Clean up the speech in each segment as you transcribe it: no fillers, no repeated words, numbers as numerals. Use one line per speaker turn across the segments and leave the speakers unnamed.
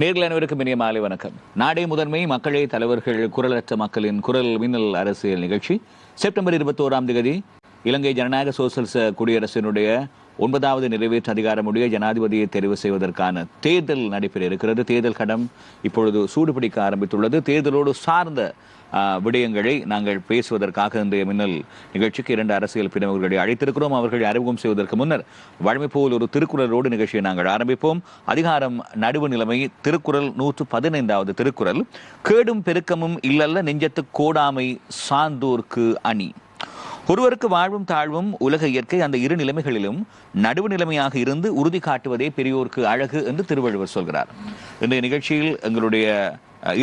நேர்கள் அனைவருக்கும் இனிய மாலை வணக்கம். நாடே முதன்மை மக்களே தலைவர்கள் குரலற்ற மக்களின் குரல் மின்னல் அரசியல் நிகழ்ச்சி செப்டம்பர் 21 இலங்கை ஜனநாயக சோசலிச குடியரசினுடைய 9வது நிறைவேற்று அதிகாரமுடைய ஜனாதிபதியை தெரிவு செய்வதற்கான தேர்தல் நடைபெற இருக்கிறது. தேர்தல் களம் இப்பொழுது சூடுபிடிக்க ஆரம்பித்துள்ளது. தேர்தலோடு சார்ந்த விடயங்களை நாங்கள் பேசுவதற்காக இன்றைய மின்னல் நிகழ்ச்சிக்கு 2 அரசியல் பிரமுகர்களை அழைத்திருக்கிறோம். அவர்களை அறிமுகம் செய்வதற்கு முன்னர் வழமை போல் ஒரு திருக்குறளோடு நிகழ்ச்சியை நாங்கள் ஆரம்பிப்போம். அதிகாரம் நடுவு நிலைமை. திருக்குறள் 115வது திருக்குறள். கேடும் பெருக்கமும் இல்லல்ல நெஞ்சத்து கோடாமை சார்ந்தோர்க்கு அணி. ஒருவருக்கு வாழ்வும் தாழ்வும் உலக இயற்கை, அந்த இரு நிலைமைகளிலும் நடுவு நிலைமையாக இருந்து உறுதி காட்டுவதே பெரியோருக்கு அழகு என்று திருவள்ளுவர் சொல்கிறார். இன்றைய நிகழ்ச்சியில் எங்களுடைய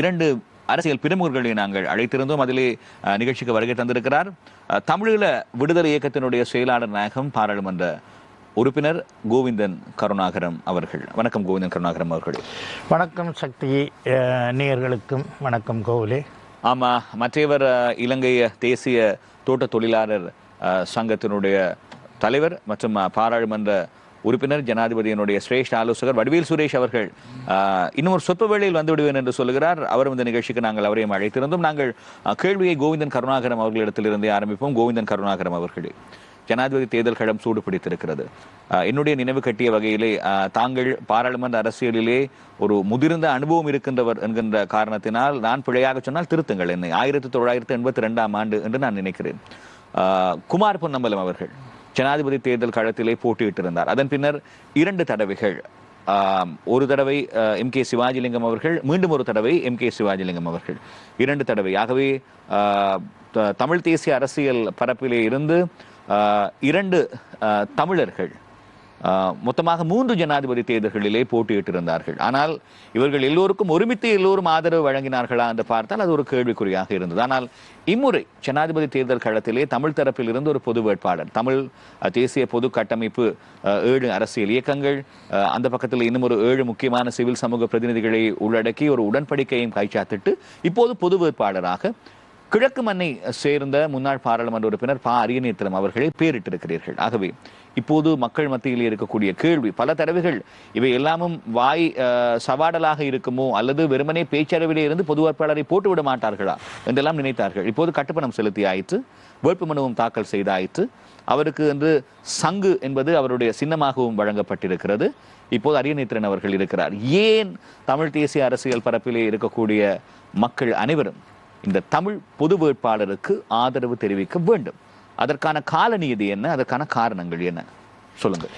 2 அரசியல் பிரமுகர்களை நாங்கள் அழைத்திருந்தோம். அதிலே நிகழ்ச்சிக்கு வருகை தந்திருக்கிறார் தமிழீழ விடுதலை இயக்கத்தினுடைய செயலாளர் நாயகம் பாராளுமன்ற உறுப்பினர் கோவிந்தன் கருணாகரம் அவர்கள். வணக்கம் கோவிந்தன் கருணாகரம் அவர்களே.
வணக்கம் சக்தி நேயர்களுக்கும் வணக்கம் கோவிலே.
ஆமா, மற்றவர் இலங்கை தேசிய தோட்ட தொழிலாளர் சங்கத்தினுடைய தலைவர் மற்றும் பாராளுமன்ற உறுப்பினர் ஜனாதிபதியினுடைய சிரேஷ்ட ஆலோசகர் வடிவேல் சுரேஷ் அவர்கள் இன்னும் ஒரு சொற்ப வேளையில் வந்துவிடுவேன் என்று சொல்லுகிறார். அவரும் இந்த நிகழ்ச்சிக்கு நாங்கள் அவரையும் அழைத்திருந்தோம். நாங்கள் கேள்வியை கோவிந்தன் கருணாகரம் அவர்களிடத்திலிருந்தே ஆரம்பிப்போம். கோவிந்தன் கருணாகரம் அவர்களே, ஜனாதிபதி தேர்தல் களம் சூடு பிடித்திருக்கிறது. என்னுடைய நினைவு கட்டிய வகையிலே தாங்கள் பாராளுமன்ற அரசியலிலே ஒரு முதிர்ந்த அனுபவம் இருக்கின்றவர் என்கின்ற காரணத்தினால் நான் பிழையாக சொன்னால் திருத்துங்கள் என்னை. 1982 என்று நான் நினைக்கிறேன். குமார் பொன்னம்பலம் அவர்கள் ஜனாதிபதி தேர்தல் களத்திலே போட்டியிட்டிருந்தார். அதன் பின்னர் 2 தடவைகள், ஒரு தடவை MK சிவாஜிலிங்கம் அவர்கள், மீண்டும் ஒரு தடவை MK சிவாஜிலிங்கம் அவர்கள், 2 தடவை. ஆகவே தமிழ் தேசிய அரசியல் பரப்பிலே இருந்து 2 தமிழர்கள் மொத்தமாக 3 ஜனாதிபதி தேர்தல்களிலே போட்டியிட்டிருந்தார்கள். ஆனால் இவர்கள் எல்லோருக்கும் ஒருமித்து எல்லோரும் ஆதரவு வழங்கினார்களா என்று பார்த்தால் அது ஒரு கேள்விக்குறியாக இருந்தது. ஆனால் இம்முறை ஜனாதிபதி தேர்தல் களத்திலே தமிழ் தரப்பில் இருந்து ஒரு பொது வேட்பாளர், தமிழ் தேசிய பொது கட்டமைப்பு 7 அரசியல் இயக்கங்கள், அந்த பக்கத்தில் இன்னும் ஒரு 7 முக்கியமான சிவில் சமூக பிரதிநிதிகளை உள்ளடக்கி ஒரு உடன்படிக்கையும் கைச்சாத்திட்டு இப்போது பொது வேட்பாளராக கிழக்கு மண்ணை சேர்ந்த முன்னாள் பாராளுமன்ற உறுப்பினர் அரியநேத்திரம் அவர்களை பேரிட்டிருக்கிறீர்கள். ஆகவே இப்போது மக்கள் மத்தியில் இருக்கக்கூடிய கேள்வி, பல தடவைகள் இவை எல்லாமும் வாய் சவாடலாக இருக்குமோ அல்லது வெறுமனே பேச்சரவிலே இருந்து பொது வேட்பாளரை போட்டுவிட மாட்டார்களா என்றெல்லாம் நினைத்தார்கள். இப்போது கட்டுப்பணம் செலுத்தி ஆயிற்று, வேட்புமனுவும் தாக்கல் செய்தாயிற்று. அவருக்கு என்று சங்கு என்பது அவருடைய சின்னமாகவும் வழங்கப்பட்டிருக்கிறது. இப்போது அரியநேத்திரன் அவர்கள் இருக்கிறார். ஏன் தமிழ் தேசிய அரசியல் பரப்பிலே இருக்கக்கூடிய மக்கள் அனைவரும் இந்த தமிழ் பொது வேட்பாளருக்கு ஆதரவு தெரிவிக்க வேண்டும்? அதற்கான கால நீதி என்ன? அதற்கான காரணங்கள் என்ன? சொல்லுங்கள்.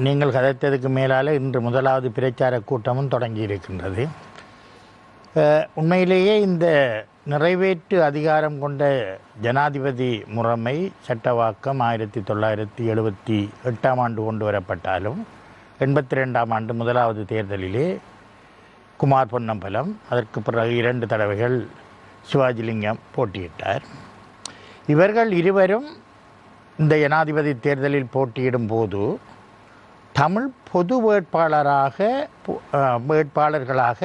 நீங்கள் கதைத்ததுக்கு மேலால் இன்று முதலாவது பிரச்சார கூட்டமும் தொடங்கி இருக்கின்றது. உண்மையிலேயே இந்த நிறைவேற்று அதிகாரம் கொண்ட ஜனாதிபதி முறைமை சட்டவாக்கம் 1978 கொண்டு வரப்பட்டாலும் 82 முதலாவது தேர்தலிலே குமார் பொன்னம்பலம், அதற்கு பிறகு 2 தடவைகள் சிவாஜிலிங்கம் போட்டியிட்டார். இவர்கள் இருவரும் இந்த ஜனாதிபதி தேர்தலில் போட்டியிடும் போது தமிழ் பொது வேட்பாளர்களாக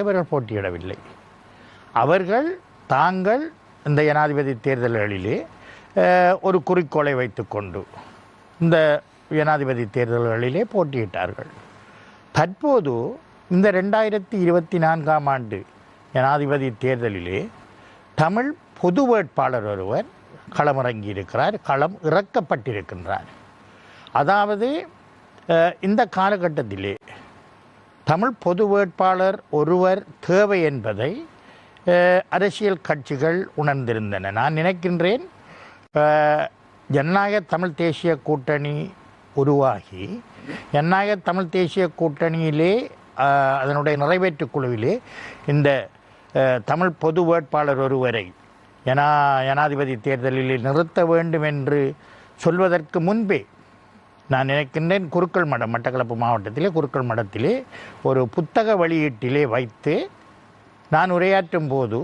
இவர்கள் போட்டியிடவில்லை. அவர்கள் தாங்கள் இந்த ஜனாதிபதி தேர்தல்களிலே ஒரு குறிக்கோளை வைத்துக்கொண்டு இந்த ஜனாதிபதி தேர்தல்களிலே போட்டியிட்டார்கள். தற்போது இந்த 2024 ஜனாதிபதி தேர்தலிலே தமிழ் பொது வேட்பாளர் ஒருவர் களமிறங்கி இருக்கிறார், களம் இறக்கப்பட்டிருக்கின்றார். அதாவது இந்த காலகட்டத்திலே தமிழ் பொது வேட்பாளர் ஒருவர் தேவை என்பதை அரசியல் கட்சிகள் உணர்ந்திருந்தன. நான் நினைக்கின்றேன் ஜனநாயக தமிழ் தேசிய கூட்டணி உருவாகி ஜனநாயக தமிழ் தேசிய கூட்டணியிலே அதனுடைய நிறைவேற்று குழுவிலே இந்த தமிழ் பொது வேட்பாளர் ஒருவரை ஜனாதிபதி தேர்தலில் நிறுத்த வேண்டும் என்று சொல்வதற்கு முன்பே நான் நினைக்கின்றேன் குருக்கள் மடம், மட்டக்களப்பு மாவட்டத்திலே குருக்கள் மடத்திலே ஒரு புத்தக வெளியீட்டிலே வைத்து நான் உரையாற்றும் போது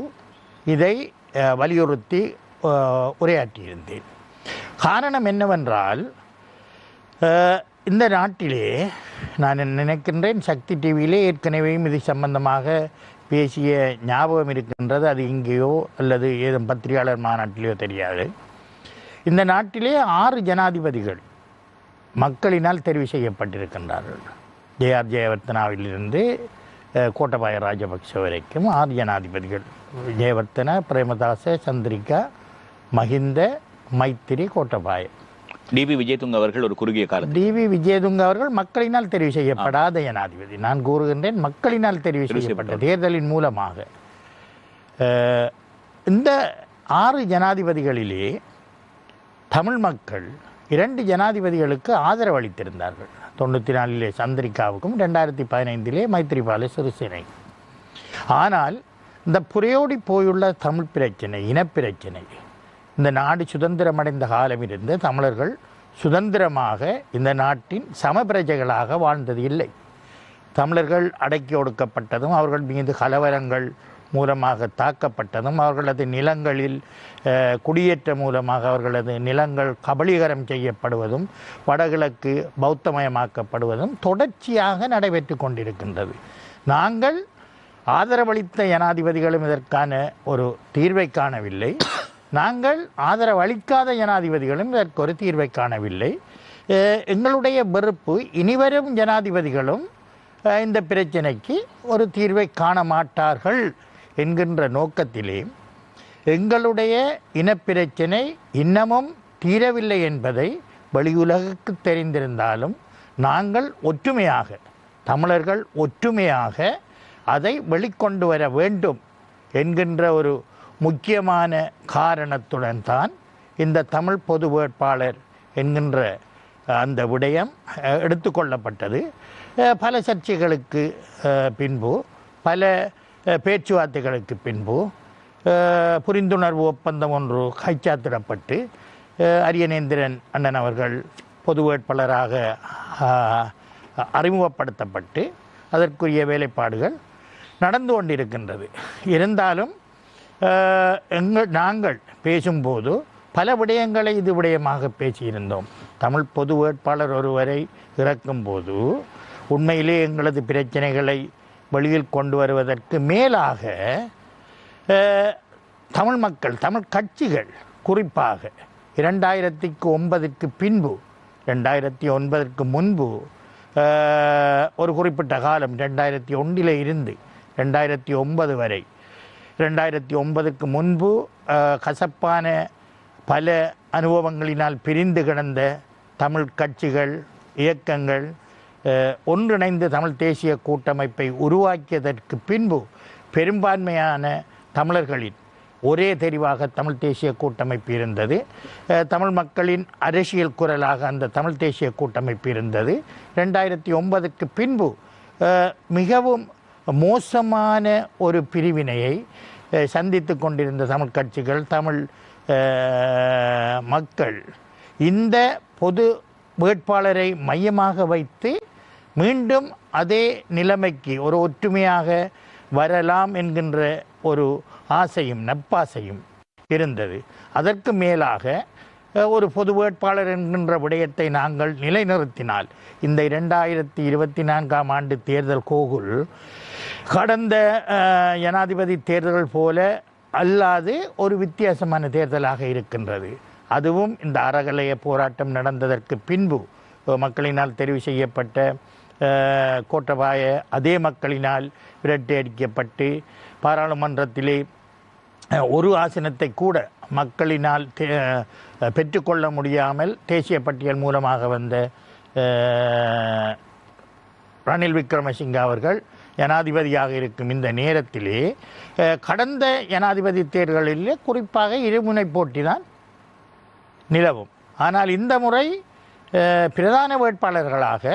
இதை வலியுறுத்தி உரையாற்றியிருந்தேன். காரணம் என்னவென்றால் இந்த நாட்டிலே நான் நினைக்கின்றேன் சக்தி டிவியிலே ஏற்கனவேயும் இது சம்பந்தமாக பேசிய ஞாபகம் இருக்கின்றது. அது இங்கேயோ அல்லது ஏதும் பத்திரிகையாளர் மாநாட்டிலேயோ தெரியாது. இந்த நாட்டிலே 6 ஜனாதிபதிகள் மக்களினால் தெரிவு செய்யப்பட்டிருக்கின்றார்கள். ஜே.ஆர். ஜெயவர்த்தனாவிலிருந்து கோட்டபாய ராஜபக்ஷ வரைக்கும் 6 ஜனாதிபதிகள். விஜயவர்த்தன, பிரேமதாச, சந்திரிகா, மஹிந்த, மைத்திரி, கோட்டபாய.
டிவி விஜயதுங்க அவர்கள் ஒரு குறுகிய காலம்.
டிவி விஜயதுங்க அவர்கள் மக்களினால் தெரிவு செய்யப்படாத ஜனாதிபதி. நான் கூறுகின்றேன், மக்களினால் தெரிவு செய்யப்பட்ட தேர்தலின் மூலமாக. இந்த 6 ஜனாதிபதிகளிலே தமிழ் மக்கள் 2 ஜனாதிபதிகளுக்கு ஆதரவு அளித்திருந்தார்கள். 94 சந்திரிகாவுக்கும் 2015 மைத்திரிபால சிறிசேனை. ஆனால் இந்த புரையோடி போயுள்ள தமிழ் பிரச்சனை, இனப்பிரச்சனை, இந்த நாடு சுதந்திரமடைந்த காலமிருந்து தமிழர்கள் சுதந்திரமாக இந்த நாட்டின் சமபிரஜைகளாக வாழ்ந்தது இல்லை. தமிழர்கள் அடக்கி ஒடுக்கப்பட்டதும், அவர்கள் மீது கலவரங்கள் மூலமாக தாக்கப்பட்டதும், அவர்களது நிலங்களில் குடியேற்ற மூலமாக அவர்களது நிலங்கள் கபலீகரம் செய்யப்படுவதும், வடகிழக்கு பௌத்தமயமாக்கப்படுவதும் தொடர்ச்சியாக நடைபெற்று கொண்டிருக்கின்றது. நாங்கள் ஆதரவளித்த ஜனாதிபதிகளும் இதற்கான ஒரு தீர்வை காணவில்லை. நாங்கள் ஆதரவளிக்காத ஜனாதிபதிகளும் இதற்கு ஒரு தீர்வை காணவில்லை. எங்களுடைய வெறுப்பு, இனிவரும் ஜனாதிபதிகளும் இந்த பிரச்சனைக்கு ஒரு தீர்வை காண மாட்டார்கள் என்கின்ற நோக்கத்திலே எங்களுடைய இனப்பிரச்சனை இன்னமும் தீரவில்லை என்பதை வெளியுலகுக்கு தெரிந்திருந்தாலும் நாங்கள் ஒற்றுமையாக, தமிழர்கள் ஒற்றுமையாக அதை வெளிக்கொண்டு வர வேண்டும் என்கின்ற ஒரு முக்கியமான காரணத்துடன் தான் இந்த தமிழ் பொது வேட்பாளர் என்கின்ற அந்த விடயம் எடுத்துக்கொள்ளப்பட்டது. பல சர்ச்சைகளுக்கு பின்பு, பல பேச்சுவார்த்தைகளுக்கு பின்பு புரிந்துணர்வு ஒப்பந்தம் ஒன்று கைச்சாத்திடப்பட்டு அரியநேந்திரன் அண்ணன் அவர்கள் பொது வேட்பாளராக அறிமுகப்படுத்தப்பட்டு அதற்குரிய வேலைப்பாடுகள் நடந்து கொண்டிருக்கின்றது. இருந்தாலும் நாங்கள் பேசும்போது பல விடயங்களை இது விடயமாக பேசியிருந்தோம். தமிழ் பொது வேட்பாளர் ஒருவரை இறக்கும்போது உண்மையிலே எங்களது பிரச்சனைகளை வெளியில் கொண்டு வருவதற்கு மேலாக தமிழ் மக்கள், தமிழ் கட்சிகள், குறிப்பாக 2009க்கு பின்பு, 2009க்கு முன்பு ஒரு குறிப்பிட்ட காலம், 2001 இருந்து 2009 வரை, 2009க்கு முன்பு கசப்பான பல அனுபவங்களினால் பிரிந்து கிடந்த தமிழ் கட்சிகள், இயக்கங்கள் ஒன்றிணைந்து தமிழ் தேசிய கூட்டமைப்பை உருவாக்கியதற்கு பின்பு பெரும்பான்மையான தமிழர்களின் ஒரே தெரிவாக தமிழ் தேசிய கூட்டமைப்பு இருந்தது. தமிழ் மக்களின் அரசியல் குரலாக அந்த தமிழ் தேசிய கூட்டமைப்பு இருந்தது. 2009க்கு பின்பு மிகவும் மோசமான ஒரு பிரிவினையை சந்தித்து கொண்டிருந்த தமிழ் கட்சிகள், தமிழ் மக்கள் இந்த பொது வேட்பாளரை மையமாக வைத்து மீண்டும் அதே நிலைமைக்கு ஒரு ஒற்றுமையாக வரலாம் என்கின்ற ஒரு ஆசையும் நப்பாசையும் இருந்தது. அதற்கு மேலாக ஒரு பொது வேட்பாளர் என்கின்ற விடயத்தை நாங்கள் நிலைநிறுத்தினால் இந்த 2024ஆம் ஆண்டு தேர்தல் கோகுல் கடந்த ஜனாதிபதி தேர்தல்கள் போல அல்லாது ஒரு வித்தியாசமான தேர்தலாக இருக்கின்றது. அதுவும் இந்த அறகலைய போராட்டம் நடந்ததற்கு பின்பு மக்களினால் தெரிவு செய்யப்பட்ட கோட்டபாய அதே மக்களினால் விரட்டி அடிக்கப்பட்டு பாராளுமன்றத்திலே ஒரு ஆசனத்தை கூட மக்களினால் பெற்றுக்கொள்ள முடியாமல் தேசிய பட்டியல் மூலமாக வந்த ரணில் விக்ரமசிங்க அவர்கள் ஜனாதிபதியாக இருக்கும் இந்த நேரத்திலே கடந்த ஜனாதிபதி தேர்தலிலே குறிப்பாக இருமுனை போட்டி தான் நிலவும். ஆனால் இந்த முறை பிரதான வேட்பாளர்களாக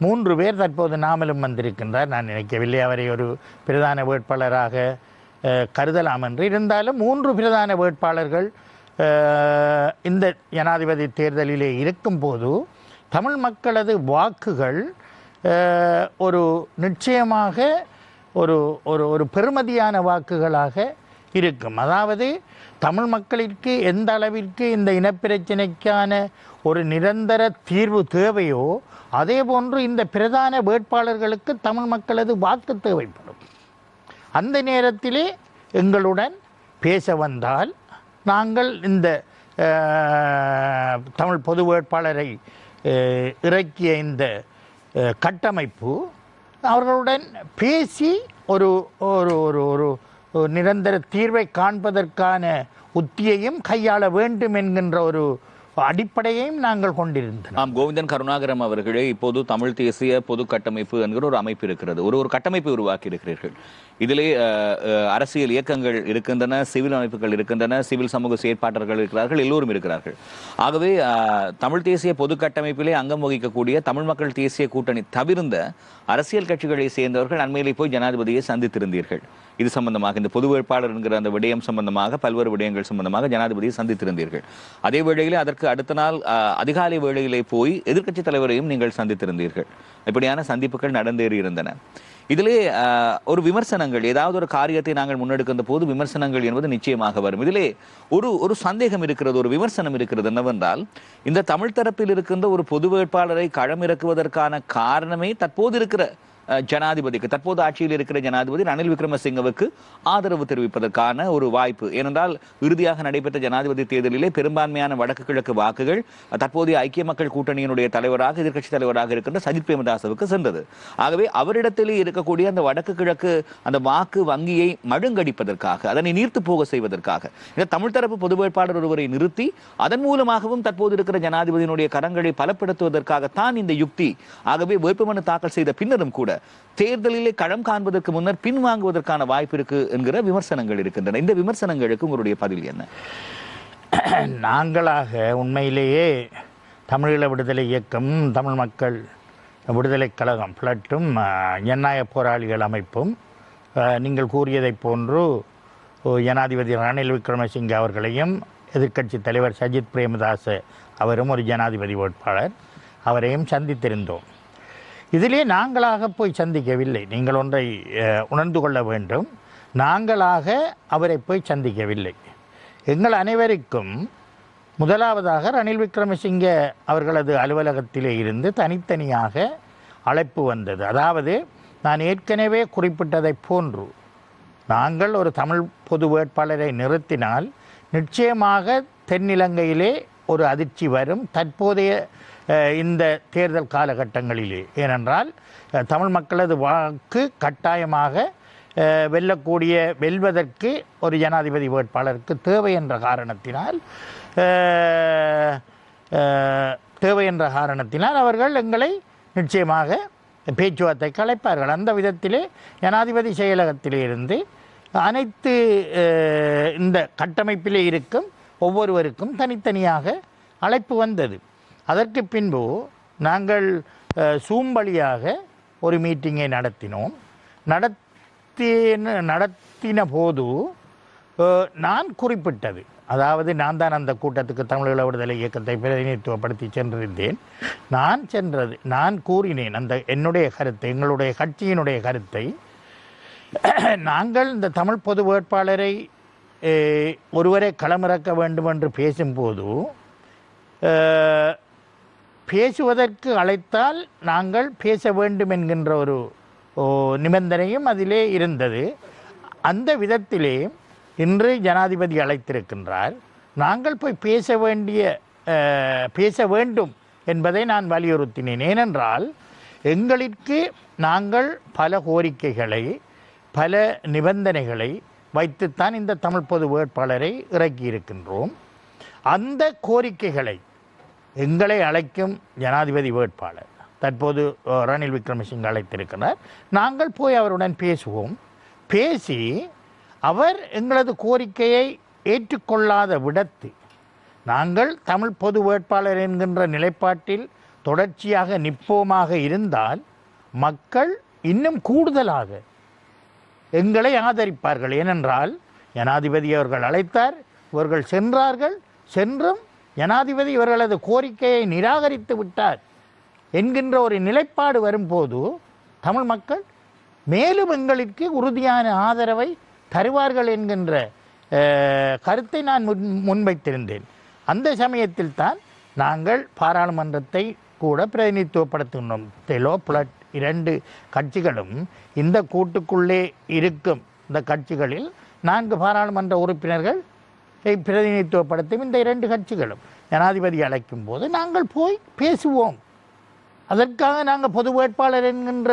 3 பேர் தற்போது நாமலும் வந்திருக்கின்றார். நான் நினைக்கவில்லை அவரை ஒரு பிரதான வேட்பாளராக கருதலாம் என்று. இருந்தாலும் 3 பிரதான வேட்பாளர்கள் இந்த ஜனாதிபதி தேர்தலிலே இருக்கும்போது தமிழ் மக்களது வாக்குகள் ஒரு நிச்சயமாக ஒரு ஒரு ஒரு பெறுமதியான வாக்குகளாக இருக்கும். அதாவது தமிழ் மக்களிற்கு எந்த அளவிற்கு இந்த இனப்பிரச்சனைக்கான ஒரு நிரந்தர தீர்வு தேவையோ அதே போன்று இந்த பிரதான வேட்பாளர்களுக்கு தமிழ் மக்களது வாக்கு தேவைப்படும். அந்த நேரத்திலே எங்களுடன் பேச வந்தால் நாங்கள் இந்த தமிழ் பொது வேட்பாளரை இறக்கிய இந்த கட்டமைப்பு அவர்களுடன் பேசி ஒரு ஒரு ஒரு ஒரு நிரந்தர தீர்வை காண்பதற்கான உத்தியையும் கையாள வேண்டும் என்கின்ற ஒரு அடிப்படையையும் நாங்கள் கொண்டிருந்தோம்.
கோவிந்தன் கருணாகரம் அவர்களே, இப்போது தமிழ் தேசிய பொது கட்டமைப்பு என்கிற ஒரு அமைப்பு இருக்கிறது. ஒரு கட்டமைப்பை உருவாக்கி இருக்கிறீர்கள். இதிலே அரசியல் இயக்கங்கள் இருக்கின்றன, சிவில் அமைப்புகள் இருக்கின்றன, சிவில் சமூக செயற்பாட்டர்கள் இருக்கிறார்கள், எல்லோரும் இருக்கிறார்கள். ஆகவே தமிழ் தேசிய பொது கட்டமைப்பிலே அங்கம் வகிக்கக்கூடிய தமிழ் மக்கள் தேசிய கூட்டணி தவிர்ந்த அரசியல் கட்சிகளை சேர்ந்தவர்கள் அண்மையிலே போய் ஜனாதிபதியை சந்தித்திருந்தீர்கள். இது சம்பந்தமாக, இந்த பொது வேட்பாளர் என்கிற அந்த விடயம் சம்பந்தமாக, பல்வேறு விடயங்கள் சம்பந்தமாக ஜனாதிபதியை சந்தித்திருந்தீர்கள். அதே வேளையிலே அதற்கு அடுத்த நாள் அதிகாலை வேளையிலே போய் எதிர்க்கட்சி தலைவரையும் நீங்கள் சந்தித்திருந்தீர்கள். இப்படியான சந்திப்புகள் நடந்தேறி இருந்தன. இதிலே ஒரு விமர்சனங்கள், ஏதாவது ஒரு காரியத்தை நாங்கள் முன்னெடுக்கின்ற போது விமர்சனங்கள் என்பது நிச்சயமாக வரும். இதிலே ஒரு சந்தேகம் இருக்கிறது, ஒரு விமர்சனம் இருக்கிறது. என்னவென்றால், இந்த தமிழ் தரப்பில் இருக்கின்ற ஒரு பொது வேட்பாளரை களமிறக்குவதற்கான காரணமே தற்போது இருக்கிற ஜனாதிபதிக்கு, தற்போது ஆட்சியில் இருக்கிற ஜனாதிபதி ரணில் விக்ரமசிங்கவுக்கு ஆதரவு தெரிவிப்பதற்கான ஒரு வாய்ப்பு. ஏனென்றால் இறுதியாக நடைபெற்ற ஜனாதிபதி தேர்தலிலே பெரும்பான்மையான வடக்கு கிழக்கு வாக்குகள் தற்போதைய ஐக்கிய மக்கள் கூட்டணியினுடைய தலைவராக, எதிர்க்கட்சி தலைவராக இருக்கின்ற சஜித் பிரேமதாசவுக்கு சென்றது. ஆகவே அவரிடத்திலே இருக்கக்கூடிய அந்த வடக்கு கிழக்கு அந்த வாக்கு வங்கியை மழுங்கடிப்பதற்காக, அதனை நீர்த்து போக செய்வதற்காக இந்த தமிழ் தரப்பு பொது வேட்பாளர் ஒருவரை நிறுத்தி அதன் மூலமாகவும் தற்போது இருக்கிற ஜனாதிபதியினுடைய கரங்களை பலப்படுத்துவதற்காகத்தான் இந்த யுக்தி. ஆகவே வேட்புமனு தாக்கல் செய்த பின்னரும் கூட தேர்தலிலே களம் காண்பதற்கு முன்னர் பின்வாங்குவதற்கான வாய்ப்பு இருக்கு என்கிற விமர்சனங்கள் இருக்கின்றன. இந்த விமர்சனங்களுக்கு உங்களுடைய பதில் என்ன?
நாங்களாக உண்மையிலேயே தமிழீழ விடுதலை இயக்கம், தமிழ் மக்கள் விடுதலை கழகம், பிளட்டும், ஜனநாயக போராளிகள் அமைப்பும் நீங்கள் கூறியதைப் போன்று ஜனாதிபதி ரணில் விக்ரமசிங்கே அவர்களையும் எதிர்க்கட்சி தலைவர் சஜித் பிரேமதாச அவரும் ஒரு ஜனாதிபதி வேட்பாளர், அவரையும் சந்தித்திருந்தோம். இதிலே நாங்களாக போய் சந்திக்கவில்லை. நீங்கள் ஒன்றை உணர்ந்து கொள்ள வேண்டும். நாங்களாக அவரை போய் சந்திக்கவில்லை. எங்கள் அனைவருக்கும் முதலாவதாக ரணில் விக்ரமசிங்கே அவர்களது அலுவலகத்திலே இருந்து தனித்தனியாக அழைப்பு வந்தது. அதாவது நான் ஏற்கனவே குறிப்பிட்டதைப் போன்று நாங்கள் ஒரு தமிழ் பொது வேட்பாளரை நிறுத்தினால் நிச்சயமாக தென்னிலங்கையிலே ஒரு அதிர்ச்சி வரும். தற்போதைய இந்த தேர்தல் காலகட்டங்களிலே, ஏனென்றால் தமிழ் மக்களது வாக்கு கட்டாயமாக வெல்வதற்கு ஒரு ஜனாதிபதி வேட்பாளருக்கு தேவை என்ற காரணத்தினால் அவர்கள் எங்களை நிச்சயமாக பேச்சுவார்த்தைக்கு அழைப்பார்கள். அந்த விதத்திலே ஜனாதிபதி செயலகத்திலே இருந்து அனைத்து இந்த கட்டமைப்பிலே இருக்கும் ஒவ்வொருவருக்கும் தனித்தனியாக அழைப்பு வந்தது. அதற்கு பின்பு நாங்கள் சூம் வழியாக ஒரு மீட்டிங்கை நடத்தினோம். நடத்தின போது நான் குறிப்பிட்டது, அதாவது நான் தான் அந்த கூட்டத்துக்கு தமிழீழ விடுதலை இயக்கத்தை பிரதிநிதித்துவப்படுத்தி சென்றிருந்தேன். நான் கூறினேன் அந்த என்னுடைய கருத்தை, எங்களுடைய கட்சியினுடைய கருத்தை. நாங்கள் இந்த தமிழ் பொது வேட்பாளரை ஒருவரை களமிறக்க வேண்டும் என்று பேசும்போது, பேசுவதற்கு அழைத்தால் நாங்கள் பேச வேண்டும் என்கின்ற ஒரு நிபந்தனையும் அதிலே இருந்தது. அந்த விதத்திலே இன்று ஜனாதிபதி அழைத்திருக்கின்றார். நாங்கள் போய் பேச வேண்டும் என்பதை நான் வலியுறுத்தினேன். ஏனென்றால் எங்களுக்கு நாங்கள் பல கோரிக்கைகளை, பல நிபந்தனைகளை வைத்துத்தான் இந்த தமிழ் பொது வேட்பாளரை இறக்கியிருக்கின்றோம். அந்த கோரிக்கைகளை எங்களை அழைக்கும் ஜனாதிபதி வேட்பாளர் தற்போது ரணில் விக்ரமசிங்கே அழைத்திருக்கிறார். நாங்கள் போய் அவருடன் பேசுவோம். பேசி அவர் எங்களது கோரிக்கையை ஏற்றுக்கொள்ளாத விடத்து நாங்கள் தமிழ் பொது வேட்பாளர் என்கின்ற நிலைப்பாட்டில் தொடர்ச்சியாக நிற்போமாக இருந்தால் மக்கள் இன்னும் கூடுதலாக எங்களை ஆதரிப்பார்கள். ஏனென்றால் ஜனாதிபதி அவர்கள் அழைத்தார், இவர்கள் சென்றார்கள், சென்றும் ஜனாதிபதி இவர்களது கோரிக்கையை நிராகரித்து விட்டார் என்கின்ற ஒரு நிலைப்பாடு வரும்போது தமிழ் மக்கள் மேலும் எங்களுக்கு உறுதியான ஆதரவை தருவார்கள் என்கின்ற கருத்தை நான் முன்வைத்திருந்தேன். அந்த சமயத்தில் தான் நாங்கள் பாராளுமன்றத்தை கூட பிரதிநிதித்துவப்படுத்துகின்றோம். தெலோ பிளட் 2 கட்சிகளும் இந்த கூட்டுக்குள்ளே இருக்கும் இந்த கட்சிகளில் 4 பாராளுமன்ற உறுப்பினர்கள் பிரதிநிதித்துவப்படுத்தும் இந்த 2 கட்சிகளும் ஜனாதிபதி அழைக்கும் போது நாங்கள் போய் பேசுவோம். அதற்காக நாங்கள் பொது வேட்பாளர் என்கின்ற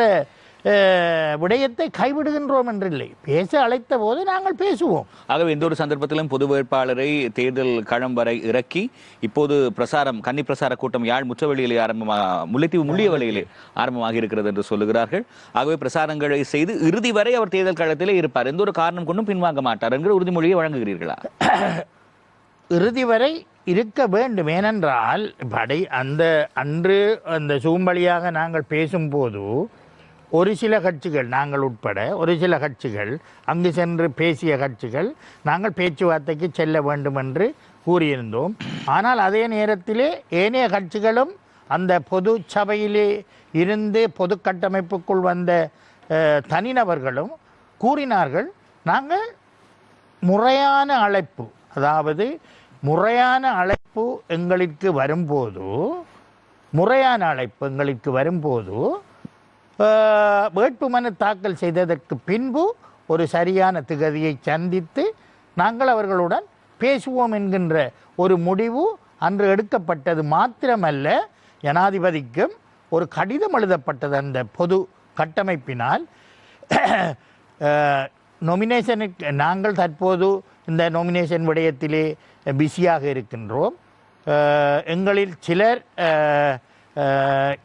விடயத்தை கைவிடுகின்றோம் என்றில்லை. பேச அழைத்த போது நாங்கள் பேசுவோம்.
ஆகவே எந்த ஒரு சந்தர்ப்பத்திலும் பொது வேட்பாளரை தேர்தல் களம் வரை இறக்கி இப்போது பிரசாரம் கன்னி பிரசார கூட்டம் யாழ் முற்றவெளியிலே முல்லைத்தீவு முள்ளியவளையிலே ஆரம்பமாக இருக்கிறது என்று சொல்லுகிறார்கள். ஆகவே பிரசாரங்களை செய்து இறுதி வரை அவர் தேர்தல் களத்திலே இருப்பார், எந்த ஒரு காரணம் கொண்டும் பின்வாங்க மாட்டார் என்கிற உறுதிமொழியை வழங்குகிறீர்களா?
இறுதி வரை இருக்க வேண்டும். ஏனென்றால் அன்று அந்த சூம்பலியாக நாங்கள் பேசும்போது ஒரு சில கட்சிகள், நாங்கள் உட்பட ஒரு சில கட்சிகள், அங்கு சென்று பேசிய கட்சிகள் நாங்கள் பேச்சுவார்த்தைக்கு செல்ல வேண்டும் என்று கூறியிருந்தோம். ஆனால் அதே நேரத்திலே ஏனைய கட்சிகளும் அந்த பொது சபையிலே இருந்து பொது கட்டமைப்புக்குள் வந்த தனிநபர்களும் கூறினார்கள், நாங்கள் முறையான அழைப்பு, அதாவது முறையான அழைப்பு எங்களுக்கு வரும்போது வேட்புமனு தாக்கல் செய்ததற்கு பின்பு ஒரு சரியான திகதியை சந்தித்து நாங்கள் அவர்களுடன் பேசுவோம் என்கின்ற ஒரு முடிவு அன்று எடுக்கப்பட்டது. மாத்திரமல்ல, ஜனாதிபதிக்கும் ஒரு கடிதம் எழுதப்பட்டது அந்த பொது கட்டமைப்பினால். நொமினேஷனுக்கு நாங்கள் தற்போது இந்த நொமினேஷன் விடயத்திலே பிஸியாக இருக்கின்றோம். எங்களில் சிலர்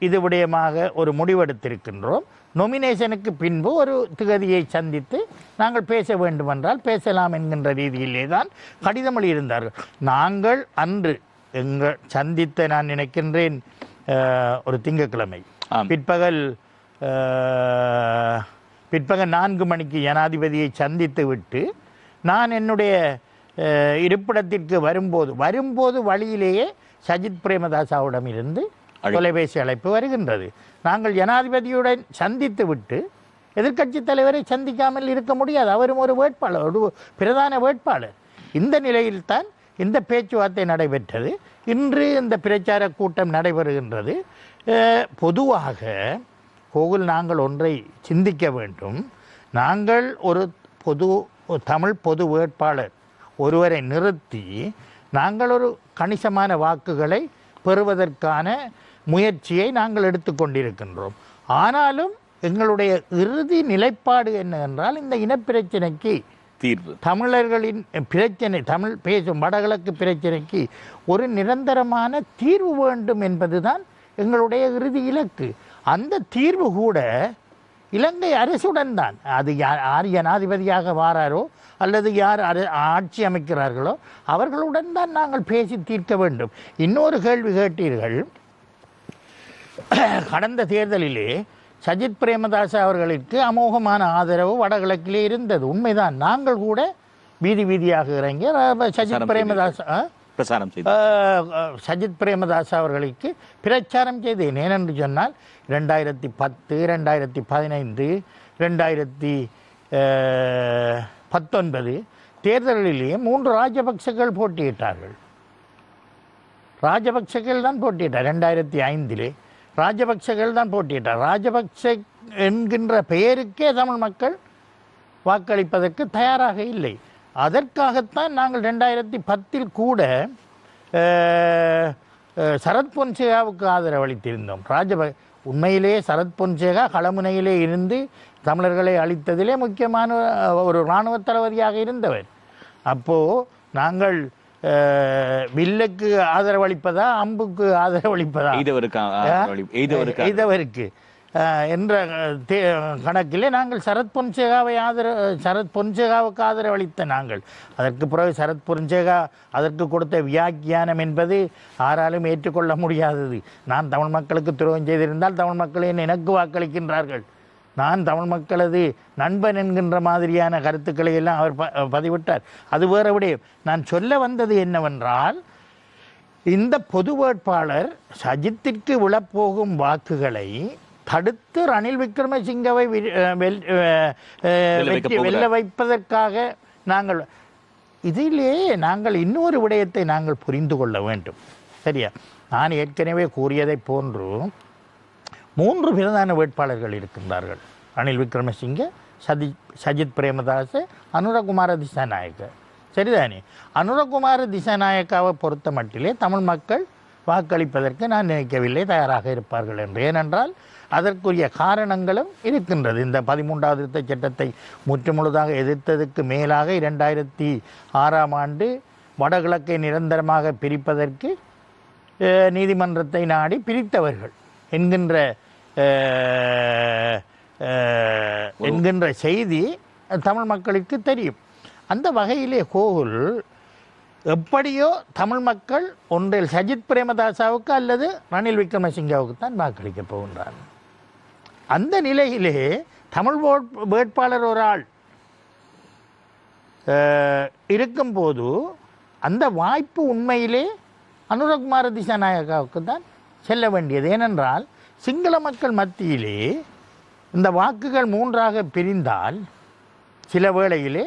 இது விடயமாக ஒரு முடிவெடுத்திருக்கின்றோம். நொமினேஷனுக்கு பின்பு ஒரு திகதியை சந்தித்து நாங்கள் பேச வேண்டுமென்றால் பேசலாம் என்கின்ற ரீதியிலே தான் கடிதம் எழுதியிருந்தார்கள். நாங்கள் அன்று சந்தித்த, நான் நினைக்கின்றேன் ஒரு திங்கட்கிழமை பிற்பகல் 4 மணிக்கு ஜனாதிபதியை சந்தித்து விட்டு நான் என்னுடைய இருப்பிடத்திற்கு வரும்போது வழியிலேயே சஜித் பிரேமதாசாவிடம் இருந்து தொலைபேசி அழைப்பு வருகின்றது. நாங்கள் ஜனாதிபதியுடன் சந்தித்து விட்டு எதிர்க்கட்சி தலைவரை சந்திக்காமல் இருக்க முடியாது. அவரும் ஒரு வேட்பாளர், ஒரு பிரதான வேட்பாளர். இந்த நிலையில்தான் இந்த பேச்சுவார்த்தை நடைபெற்றது. இன்று இந்த பிரச்சார கூட்டம் நடைபெறுகின்றது. பொதுவாக கோகுல், நாங்கள் ஒன்றை சிந்திக்க வேண்டும். நாங்கள் ஒரு தமிழ் பொது வேட்பாளர் ஒருவரை நிறுத்தி நாங்கள் ஒரு கணிசமான வாக்குகளை பெறுவதற்கான முயற்சியை நாங்கள் எடுத்துக்கொண்டிருக்கின்றோம். ஆனாலும் எங்களுடைய இறுதி நிலைப்பாடு என்னவென்றால், இந்த இனப்பிரச்சனைக்கு தீர்வு, தமிழர்களின் பிரச்சனை, தமிழ் பேசும் வடகிழக்கு பிரச்சனைக்கு ஒரு நிரந்தரமான தீர்வு வேண்டும் என்பதுதான் எங்களுடைய இறுதி இலக்கு. அந்த தீர்வு கூட இலங்கை அரசுடன் தான். அது யார் ஜனாதிபதியாக வாராரோ அல்லது யார் ஆட்சி அமைக்கிறார்களோ அவர்களுடன் தான் நாங்கள் பேசி தீர்க்க வேண்டும். இன்னொரு கேள்வி கேட்டீர்கள். கடந்த தேர்தலிலே சஜித் பிரேமதாச அவர்களுக்கு அமோகமான ஆதரவு வடகிழக்கிலே இருந்தது, உண்மைதான். நாங்கள் கூட வீதியாக இறங்கி சஜித் பிரேமதாச அவர்களுக்கு பிரச்சாரம் செய்தேன். ஏனென்று சொன்னால் 2010, 2015, 2019 தேர்தலிலேயே 3 ராஜபக்சர்கள் போட்டியிட்டார்கள். ராஜபக்சர்கள் தான் போட்டியிட்டார். 2005 ராஜபக்சர்கள் தான் போட்டியிட்டார். ராஜபக்ச என்கின்ற பெயருக்கே தமிழ் மக்கள் வாக்களிப்பதற்கு தயாராக இல்லை. அதற்காகத்தான் நாங்கள் 2010 கூட சரத் பொன்சேகாவுக்கு ஆதரவளித்திருந்தோம். உண்மையிலேயே சரத் பொன்சேகா களமுனையிலே இருந்து தமிழர்களை அழித்ததிலே முக்கியமான ஒரு இராணுவ தளபதியாக இருந்தவர். அப்போது நாங்கள் வில்லுக்கு ஆதரவளிப்பதா, அம்புக்கு ஆதரவளிப்பதா, எய்தவருக்கு என்ற கணக்கிலே நாங்கள் சரத் பொன்சேகாவுக்கு ஆதரவளித்த நாங்கள். அதற்கு பிறகு சரத் பொன்சேகா அதற்கு கொடுத்த வியாக்கியானம் என்பது யாராலும் ஏற்றுக்கொள்ள முடியாதது. நான் தமிழ் மக்களுக்கு துரோகம் செய்திருந்தால் தமிழ் மக்கள் எனக்கு வாக்களிக்கின்றார்கள், நான் தமிழ் மக்களது நண்பன் என்கின்ற மாதிரியான கருத்துக்களை எல்லாம் அவர் பதிவிட்டார். அது வேற விடயம். நான் சொல்ல வந்தது என்னவென்றால், இந்த பொது வேட்பாளர் சஜித்திற்கு விழப்போகும் வாக்குகளை தடுத்து ரணில் விக்ரமசிங்கவை வெல்ல வைப்பதற்காக நாங்கள் இன்னொரு விடயத்தை நாங்கள் புரிந்து கொள்ள வேண்டும். சரியா? நான் ஏற்கனவே கூறியதை போன்று 3 பிரதான வேட்பாளர்கள் இருக்கின்றார்கள். ரணில் விக்ரமசிங்க, சஜித் பிரேமதாச, அனுரகுமார திசாநாயக்க. சரிதானே? அனுரகுமார திசாநாயக்காவை பொறுத்த மட்டிலே தமிழ் மக்கள் வாக்களிப்பதற்கு நான் நினைக்கவில்லை தயாராக இருப்பார்கள் என்று. ஏனென்றால் அதற்குரிய காரணங்களும் இருக்கின்றது. இந்த 13வது திருத்தச் சட்டத்தை முற்றுமுழுதாக எதிர்த்ததுக்கு மேலாக 2006ஆம் ஆண்டு வடகிழக்கை நிரந்தரமாக பிரிப்பதற்கு நீதிமன்றத்தை நாடி பிரித்தவர்கள் என்கின்ற செய்தி தமிழ் மக்களுக்கு தெரியும். அந்த வகையிலே கோகுல் எப்படியோ தமிழ் மக்கள் ஒன்றில் சஜித் பிரேமதாசாவுக்கு அல்லது ரணில் விக்ரமசிங்காவுக்கு தான் வாக்களிக்கப் போகின்றார். அந்த நிலையிலே தமிழ் வேட்பாளர் ஒரு ஆள் இருக்கும்போது அந்த வாய்ப்பு உண்மையிலே அனுரகுமார திசாநாயக்காவுக்கு தான் செல்ல வேண்டியது. ஏனென்றால் சிங்கள மக்கள் மத்தியிலே இந்த வாக்குகள் 3ஆக பிரிந்தால் சில வேளையிலே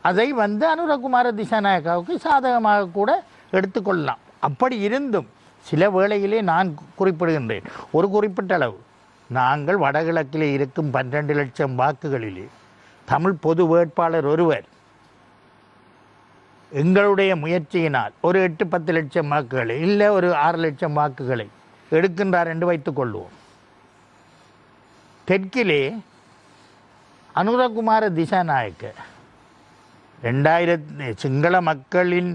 அதை அனுரகுமார திசாநாயக்காவுக்கு சாதகமாக கூட எடுத்துக்கொள்ளலாம். அப்படி இருந்தும் சில வேளையிலே நான் குறிப்பிடுகின்றேன், ஒரு குறிப்பிட்ட அளவு நாங்கள் வடகிழக்கிலே இருக்கும் 12 லட்சம் வாக்குகளிலே தமிழ் பொது வேட்பாளர் ஒருவர் எங்களுடைய முயற்சியினால் ஒரு 8-10 லட்சம் வாக்குகளை இல்லை ஒரு 6 லட்சம் வாக்குகளை எடுக்கின்றார் என்று வைத்துக்கொள்வோம். தெற்கிலே அனுரகுமார திசாநாயக்க 2000 சிங்கள மக்களின்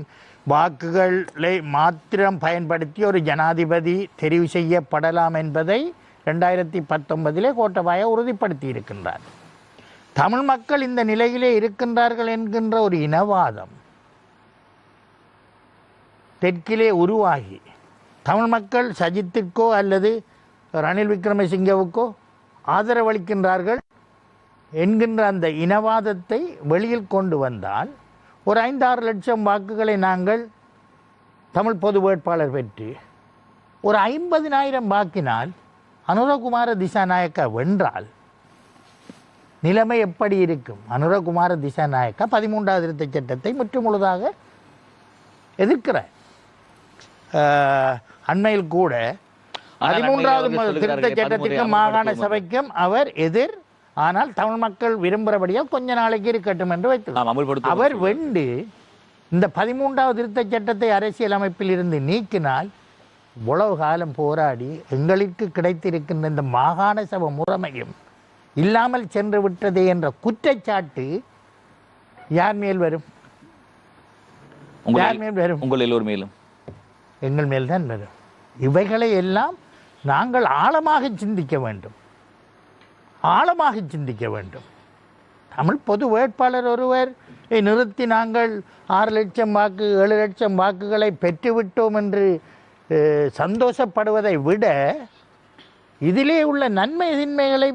வாக்குகளை மாத்திரம் பயன்படுத்தி ஒரு ஜனாதிபதி தெரிவு செய்யப்படலாம் என்பதை 2019 கோட்டபாய உறுதிப்படுத்தி இருக்கின்றார். தமிழ் மக்கள் இந்த நிலையிலே இருக்கின்றார்கள் என்கின்ற ஒரு இனவாதம் தெற்கிலே உருவாகி தமிழ் மக்கள் சஜித்திற்கோ அல்லது ரணில் விக்ரமசிங்கவுக்கோ ஆதரவளிக்கின்றார்கள் என்கின்ற அந்த இனவாதத்தை வெளியில் கொண்டு வந்தால் ஒரு 5-6 லட்சம் வாக்குகளை நாங்கள் தமிழ் பொது வேட்பாளர் பெற்று ஒரு 50,000 வாக்கினால் அனுரகுமார திசாநாயக்கா வென்றால் நிலைமை எப்படி இருக்கும்? அனுரகுமார திசாநாயக்கா 13வது திருத்தச் சட்டத்தை முற்றுமுழுதாக எதிர்க்கிறார். அண்மையில் கூட 13வது திருத்தச் சட்டத்திற்கும் மாகாண சபைக்கும் அவர் எதிர். ஆனால் தமிழ் மக்கள் விரும்புகிறபடியால் கொஞ்ச நாளைக்கு இருக்கட்டும் என்று வைத்து அவர் வெண்டு இந்த 13வது திருத்தச் சட்டத்தை அரசியல் அமைப்பில் இருந்து நீக்கினால் இவ்வளவு காலம் போராடி எங்களுக்கு கிடைத்திருக்கின்ற இந்த மாகாண சபை முறைமையும் இல்லாமல் சென்று விட்டதே என்ற குற்றச்சாட்டு யார் மேல் வரும்? யார் மேல் வரும்?
உங்கள் எல்லோர் மேலும்
எங்கள் மேல்தான் வரும். இவைகளை எல்லாம் நாங்கள் ஆழமாக சிந்திக்க வேண்டும், ஆழமாக சிந்திக்க வேண்டும். தமிழ் பொது வேட்பாளர் ஒருவர் நிறுத்தி நாங்கள் 6 லட்சம் வாக்கு 7 லட்சம் வாக்குகளை பெற்றுவிட்டோம் என்று சந்தோஷப்படுவதை விட இதிலே உள்ள நன்மை தின்மைகளை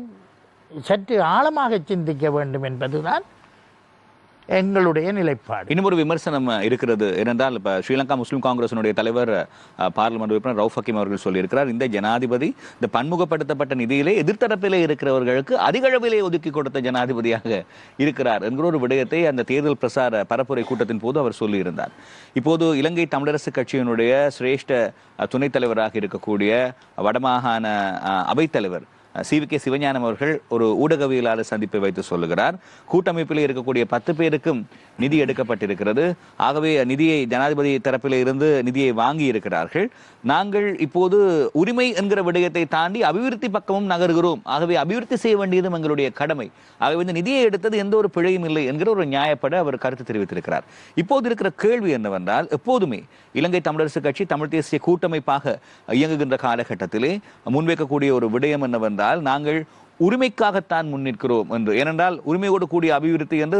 சற்று ஆழமாக சிந்திக்க வேண்டும் என்பதுதான் எங்களுடைய நிலைப்பாடு.
இன்னும் ஒரு விமர்சனம் இருக்கிறது. ஏனென்றால் இப்போ ஸ்ரீலங்கா முஸ்லீம் காங்கிரசினுடைய தலைவர் பார்லிமெண்ட் உறுப்பினர் ரவுஃப் ஹக்கீம் அவர்கள் சொல்லியிருக்கிறார், இந்த ஜனாதிபதி இந்த பன்முகப்படுத்தப்பட்ட நிதியிலே எதிர்த்தரப்பிலே இருக்கிறவர்களுக்கு அதிக அளவிலே ஒதுக்கி கொடுத்த ஜனாதிபதியாக இருக்கிறார் என்கிற ஒரு விடயத்தை அந்த தேர்தல் பிரசார பரப்புரை கூட்டத்தின் போது அவர் சொல்லியிருந்தார். இப்போது இலங்கை தமிழரசு கட்சியினுடைய சிரேஷ்ட துணைத் தலைவராக இருக்கக்கூடிய வடமாகாண அவைத்தலைவர் CVK சிவஞானம் அவர்கள் ஒரு ஊடகவியலாளர் சந்திப்பை வைத்து சொல்லுகிறார், கூட்டமைப்பில் இருக்கக்கூடிய 10 பேருக்கும் நிதி எடுக்கப்பட்டிருக்கிறது. ஆகவே நிதியை ஜனாதிபதி தரப்பில் இருந்து நிதியை வாங்கி இருக்கிறார்கள். நாங்கள் இப்போது உரிமை என்கிற விடயத்தை தாண்டி அபிவிருத்தி பக்கமும் நகர்கிறோம். ஆகவே அபிவிருத்தி செய்ய வேண்டியதும் எங்களுடைய கடமை. ஆகவே இந்த நிதியை எடுத்தது எந்த ஒரு பிழையும் இல்லை என்கிற ஒரு நியாயப்பட அவர் கருத்து தெரிவித்திருக்கிறார். இப்போது இருக்கிற கேள்வி என்னவென்றால், எப்போதுமே இலங்கை தமிழரசு கட்சி தமிழ் தேசிய கூட்டமைப்பாக இயங்குகின்ற காலகட்டத்திலே முன்வைக்கக்கூடிய ஒரு விடயம் என்னவென்றால், நாங்கள் உரிமைக்காகத்தான் முன்னிற்கிறோம் என்று. ஏனென்றால் உரிமையோடு கூடிய அபிவிருத்தி என்று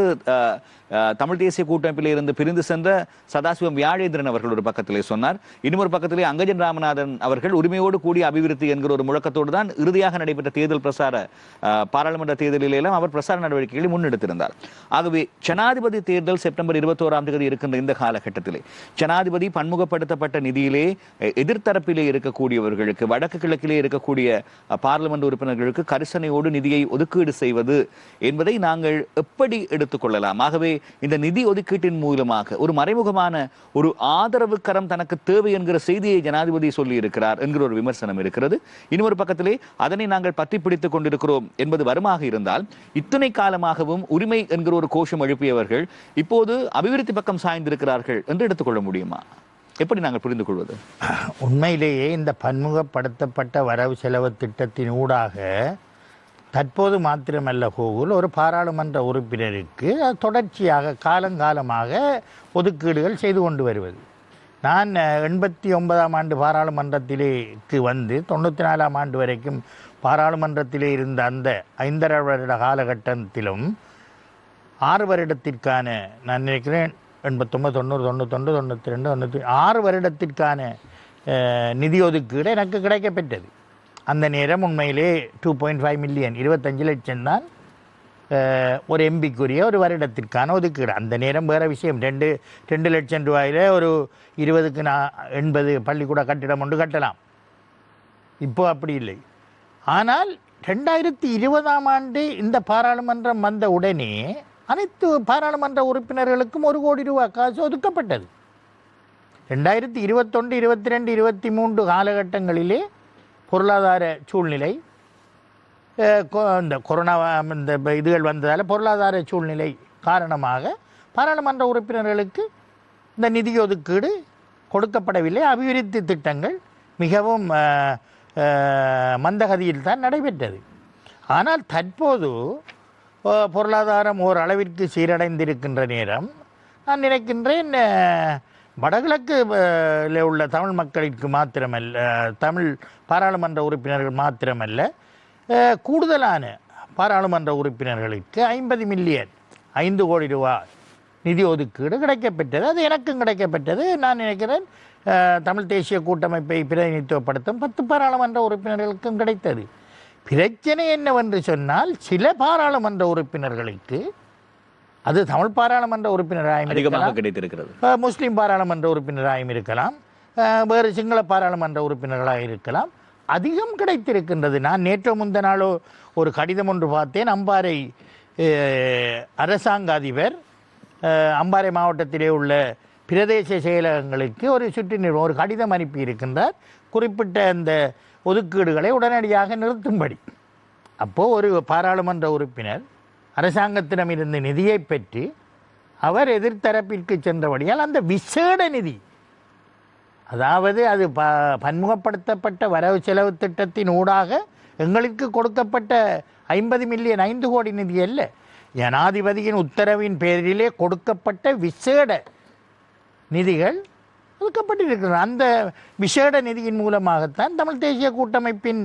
தமிழ் தேசிய கூட்டமைப்பில் இருந்து பிரிந்து சென்ற சதாசிவம் வியாழேந்திரன் அவர்கள் ஒரு பக்கத்திலே சொன்னார். இன்னொரு பக்கத்திலே அங்கஜன் ராமநாதன் அவர்கள் உரிமையோடு கூடிய அபிவிருத்தி என்கிற ஒரு முழக்கத்தோடு தான் இறுதியாக நடைபெற்ற தேர்தல் பிரசார பாராளுமன்ற தேர்தலிலும் அவர் பிரசார நடவடிக்கைகளை முன்னெடுத்திருந்தார். ஆகவே ஜனாதிபதி தேர்தல் செப்டம்பர் 21ஆம் தேதி இருக்கின்ற இந்த காலகட்டத்திலே ஜனாதிபதி பன்முகப்படுத்தப்பட்ட நிதியிலே எதிர்த்தரப்பிலே இருக்கக்கூடியவர்களுக்கு, வடக்கு கிழக்கிலே இருக்கக்கூடிய பார்லிமெண்ட் உறுப்பினர்களுக்கு கரிசனையோடு நிதியை ஒதுக்கீடு செய்வது என்பதை நாங்கள் எப்படி எடுத்துக்கொள்ளலாம்? ஆகவே இந்த நிதி ஒதுக்கீட்டின் மூலமாக ஒரு மறைமுகமான ஒரு ஆதரவு கரம் தனக்கு தேவை என்கிற செய்தியை ஜனாதிபதி சொல்லி இருக்கிறார் என்கிற ஒரு விமர்சனம் இருக்கிறது. இன்னொரு பக்கத்திலே அதனை நாங்கள் பற்றி பிடித்துக் கொண்டிருக்கிறோம் என்பது வருமாக இருந்தால், இத்தனை காலமாகவும் உரிமை என்கிற ஒரு கோஷம் எழுப்பியவர்கள் இப்போது அபிவிருத்தி பக்கம் சாய்ந்திருக்கிறார்கள் என்று எடுத்துக்கொள்ள முடியுமா? எப்படி நாங்கள் புரிந்து கொள்வது?
உண்மையிலேயே இந்த பன்முகப்படுத்தப்பட்ட வரவு செலவு திட்டத்தின் ஊடாக தற்போது மாத்திரமல்ல கோகுல், ஒரு பாராளுமன்ற உறுப்பினருக்கு தொடர்ச்சியாக காலங்காலமாக ஒதுக்கீடுகள் செய்து கொண்டு வருவது. நான் 89ஆம் ஆண்டு பாராளுமன்றத்திலேக்கு வந்து 94ஆம் ஆண்டு வரைக்கும் பாராளுமன்றத்திலே இருந்த அந்த 5.5 வருட காலகட்டத்திலும் 6 வருடத்திற்கான, நான் நினைக்கிறேன் 89, 90, 91, 92, 6 வருடத்திற்கான நிதி ஒதுக்கீடு எனக்கு கிடைக்கப்பெற்றது. அந்த நேரம் உண்மையிலே 2.5 மில்லியன் 25 லட்சம் தான் ஒரு எம்பிக்குரிய ஒரு வருடத்திற்கான ஒதுக்கீடு. அந்த நேரம் வேறு விஷயம். 2 லட்சம் ரூபாயில் ஒரு 20க்கு 80 பள்ளிக்கூட கட்டிடம் ஒன்று கட்டலாம். இப்போ அப்படி இல்லை. ஆனால் 2020ஆம் ஆண்டு இந்த பாராளுமன்றம் வந்த உடனே அனைத்து பாராளுமன்ற உறுப்பினர்களுக்கும் 1 கோடி ரூபாய் காசு ஒதுக்கப்பட்டது. 2021, 22, 23 காலகட்டங்களிலே பொருளாதார சூழ்நிலை, இந்த கொரோனா இந்த இதுகள் வந்ததால் பொருளாதார சூழ்நிலை காரணமாக பாராளுமன்ற உறுப்பினர்களுக்கு இந்த நிதி ஒதுக்கீடு கொடுக்கப்படவில்லை. அபிவிருத்தி திட்டங்கள் மிகவும் மந்தகதியில் தான் நடைபெற்றது. ஆனால் தற்போது பொருளாதாரம் ஓரளவிற்கு சீரடைந்திருக்கின்ற நேரம் நான் நினைக்கின்றேன் வடகிழக்கு உள்ள தமிழ் மக்களுக்கு மாத்திரமல்ல, தமிழ் பாராளுமன்ற உறுப்பினர்கள் மாத்திரமல்ல, கூடுதலான பாராளுமன்ற உறுப்பினர்களுக்கு 50 மில்லியன் 5 கோடி ரூபாய் நிதி ஒதுக்கீடு கிடைக்கப்பெற்றது. அது எனக்கும் கிடைக்கப்பெற்றது. நான் நினைக்கிறேன் தமிழ் தேசிய கூட்டமைப்பை பிரதிநிதித்துவப்படுத்தும் 10 பாராளுமன்ற உறுப்பினர்களுக்கும் கிடைத்தது. பிரச்சனை என்னவென்று சொன்னால், சில பாராளுமன்ற உறுப்பினர்களுக்கு, அது தமிழ் பாராளுமன்ற உறுப்பினராயும்
கிடைத்திருக்கிறது,
முஸ்லீம் பாராளுமன்ற உறுப்பினராயும் இருக்கலாம், வேறு சிங்கள பாராளுமன்ற உறுப்பினர்களாக இருக்கலாம், அதிகம் கிடைத்திருக்கின்றது. நான் நேற்று முந்த நாளோ ஒரு கடிதம் ஒன்று பார்த்தேன். அம்பாறை அரசாங்க அதிபர் அம்பாறை மாவட்டத்திலே உள்ள பிரதேச செயலகங்களுக்கு ஒரு கடிதம் அனுப்பி இருக்கின்றார். குறிப்பிட்ட அந்த ஒதுக்கீடுகளை உடனடியாக நிறுத்தும்படி. அப்போது ஒரு பாராளுமன்ற உறுப்பினர் அரசாங்கத்திடமிருந்து நிதியை பெற்று அவர் எதிர்த்தரப்பிற்கு சென்றபடியால் அந்த விசேட நிதி, அதாவது அது பன்முகப்படுத்தப்பட்ட வரவு செலவு திட்டத்தின் ஊடாக எங்களுக்கு கொடுக்கப்பட்ட 50 மில்லியன் 5 கோடி நிதி அல்ல, ஜனாதிபதியின் உத்தரவின் பேரிலே கொடுக்கப்பட்ட விசேட நிதிகள் ஒதுக்கப்பட்டிருக்கிறது. அந்த விசேட நிதியின் மூலமாகத்தான் தமிழ் தேசிய கூட்டமைப்பின்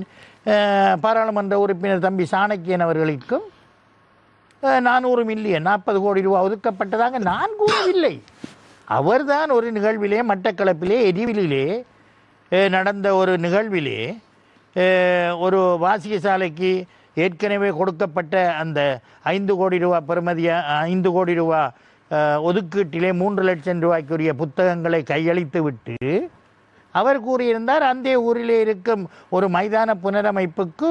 பாராளுமன்ற உறுப்பினர் தம்பி சாணக்கியன் அவர்களுக்கும் 400 மில்லியன் 40 கோடி ரூபாய் ஒதுக்கப்பட்டதாக நான் கூறவில்லை. அவர்தான் ஒரு நிகழ்விலே, மட்டக்களப்பிலே எரிவிலே நடந்த ஒரு நிகழ்விலே ஒரு வாசியசாலைக்கு ஏற்கனவே கொடுக்கப்பட்ட அந்த 5 கோடி ரூபாய் பெறுமதிய 5 கோடி ரூபாய் ஒதுக்கீட்டிலே 3 லட்சம் ரூபாய்க்குரிய புத்தகங்களை கையளித்து விட்டு அவர் கூறியிருந்தார், அந்த ஊரிலே இருக்கும் ஒரு மைதான புனரமைப்புக்கு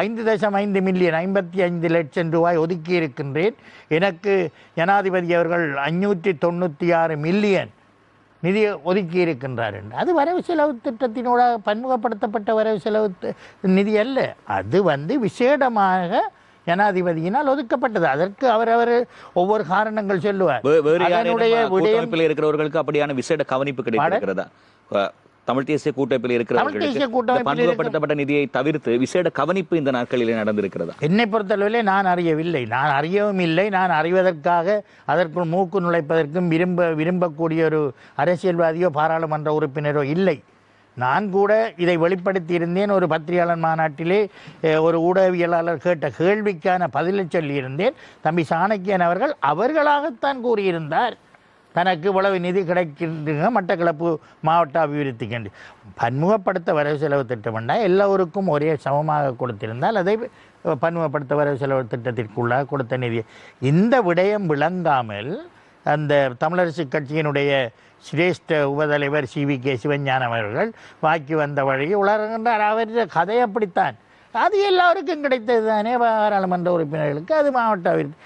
5.5 மில்லியன் 55 லட்சம் ரூபாய் ஒதுக்கி இருக்கின்றேன். எனக்கு ஜனாதிபதி அவர்கள் 596 மில்லியன் நிதி ஒதுக்கி இருக்கின்றார் என்று. அது வரவு செலவு திட்டத்தினோட பன்முகப்படுத்தப்பட்ட வரவு செலவு நிதி அல்ல, அது விசேடமாக ஜனாதிபதியினால் ஒதுக்கப்பட்டது. அதற்கு அவர் ஒவ்வொரு காரணங்கள் சொல்லுவார்.
இருக்கிறவர்களுக்கு அப்படியான விசேட கவனிப்பு கிடைக்கிறதா? தமிழ் தேசிய கூட்டமைப்பில் இருக்கிறவர்களுக்கு பன்முகப்படுத்தப்பட்ட நிதியை தவிர்த்து விசேட கவனிப்பு இந்த நாட்களிலே நடந்திருக்கிறதா?
என்னை பொறுத்தளவிலே நான் அறியவில்லை, நான் அறியவும் இல்லை. நான் அறிவதற்காக அதற்குள் மூக்கு நுழைப்பதற்கும் விரும்பக்கூடிய ஒரு அரசியல்வாதியோ பாராளுமன்ற உறுப்பினரோ இல்லை. நான் கூட இதை வெளிப்படுத்தி இருந்தேன். ஒரு பத்திரிகையாளர் மாநாட்டிலே ஒரு ஊடகவியலாளர் கேட்ட கேள்விக்கான பதிலை சொல்லியிருந்தேன். தம்பி சாணக்கியன் அவர்களாகத்தான் கூறியிருந்தார், தனக்கு இவ்வளவு நிதி கிடைக்கின்ற மட்டக்களப்பு மாவட்ட அபிவிருத்திக்கு. பன்முகப்படுத்த வரவு செலவு திட்டம் என்றால் எல்லோருக்கும் ஒரே சமமாக கொடுத்திருந்தால் அதை பன்முகப்படுத்த வரவு செலவு திட்டத்திற்குள்ளாக கொடுத்த நிதி. இந்த விடயம் விளங்காமல் அந்த தமிழரசு கட்சியினுடைய சிரேஷ்ட உபதலைவர் CVK சிவஞானம் அவர்கள் வாக்கி வந்த வழி உலர்கின்றார். அவருடைய கதை அப்படித்தான். அது எல்லாருக்கும் கிடைத்தது தானே. பாராளுமன்ற உறுப்பினர்களுக்கு அது மாவட்ட அபிவிருத்தி.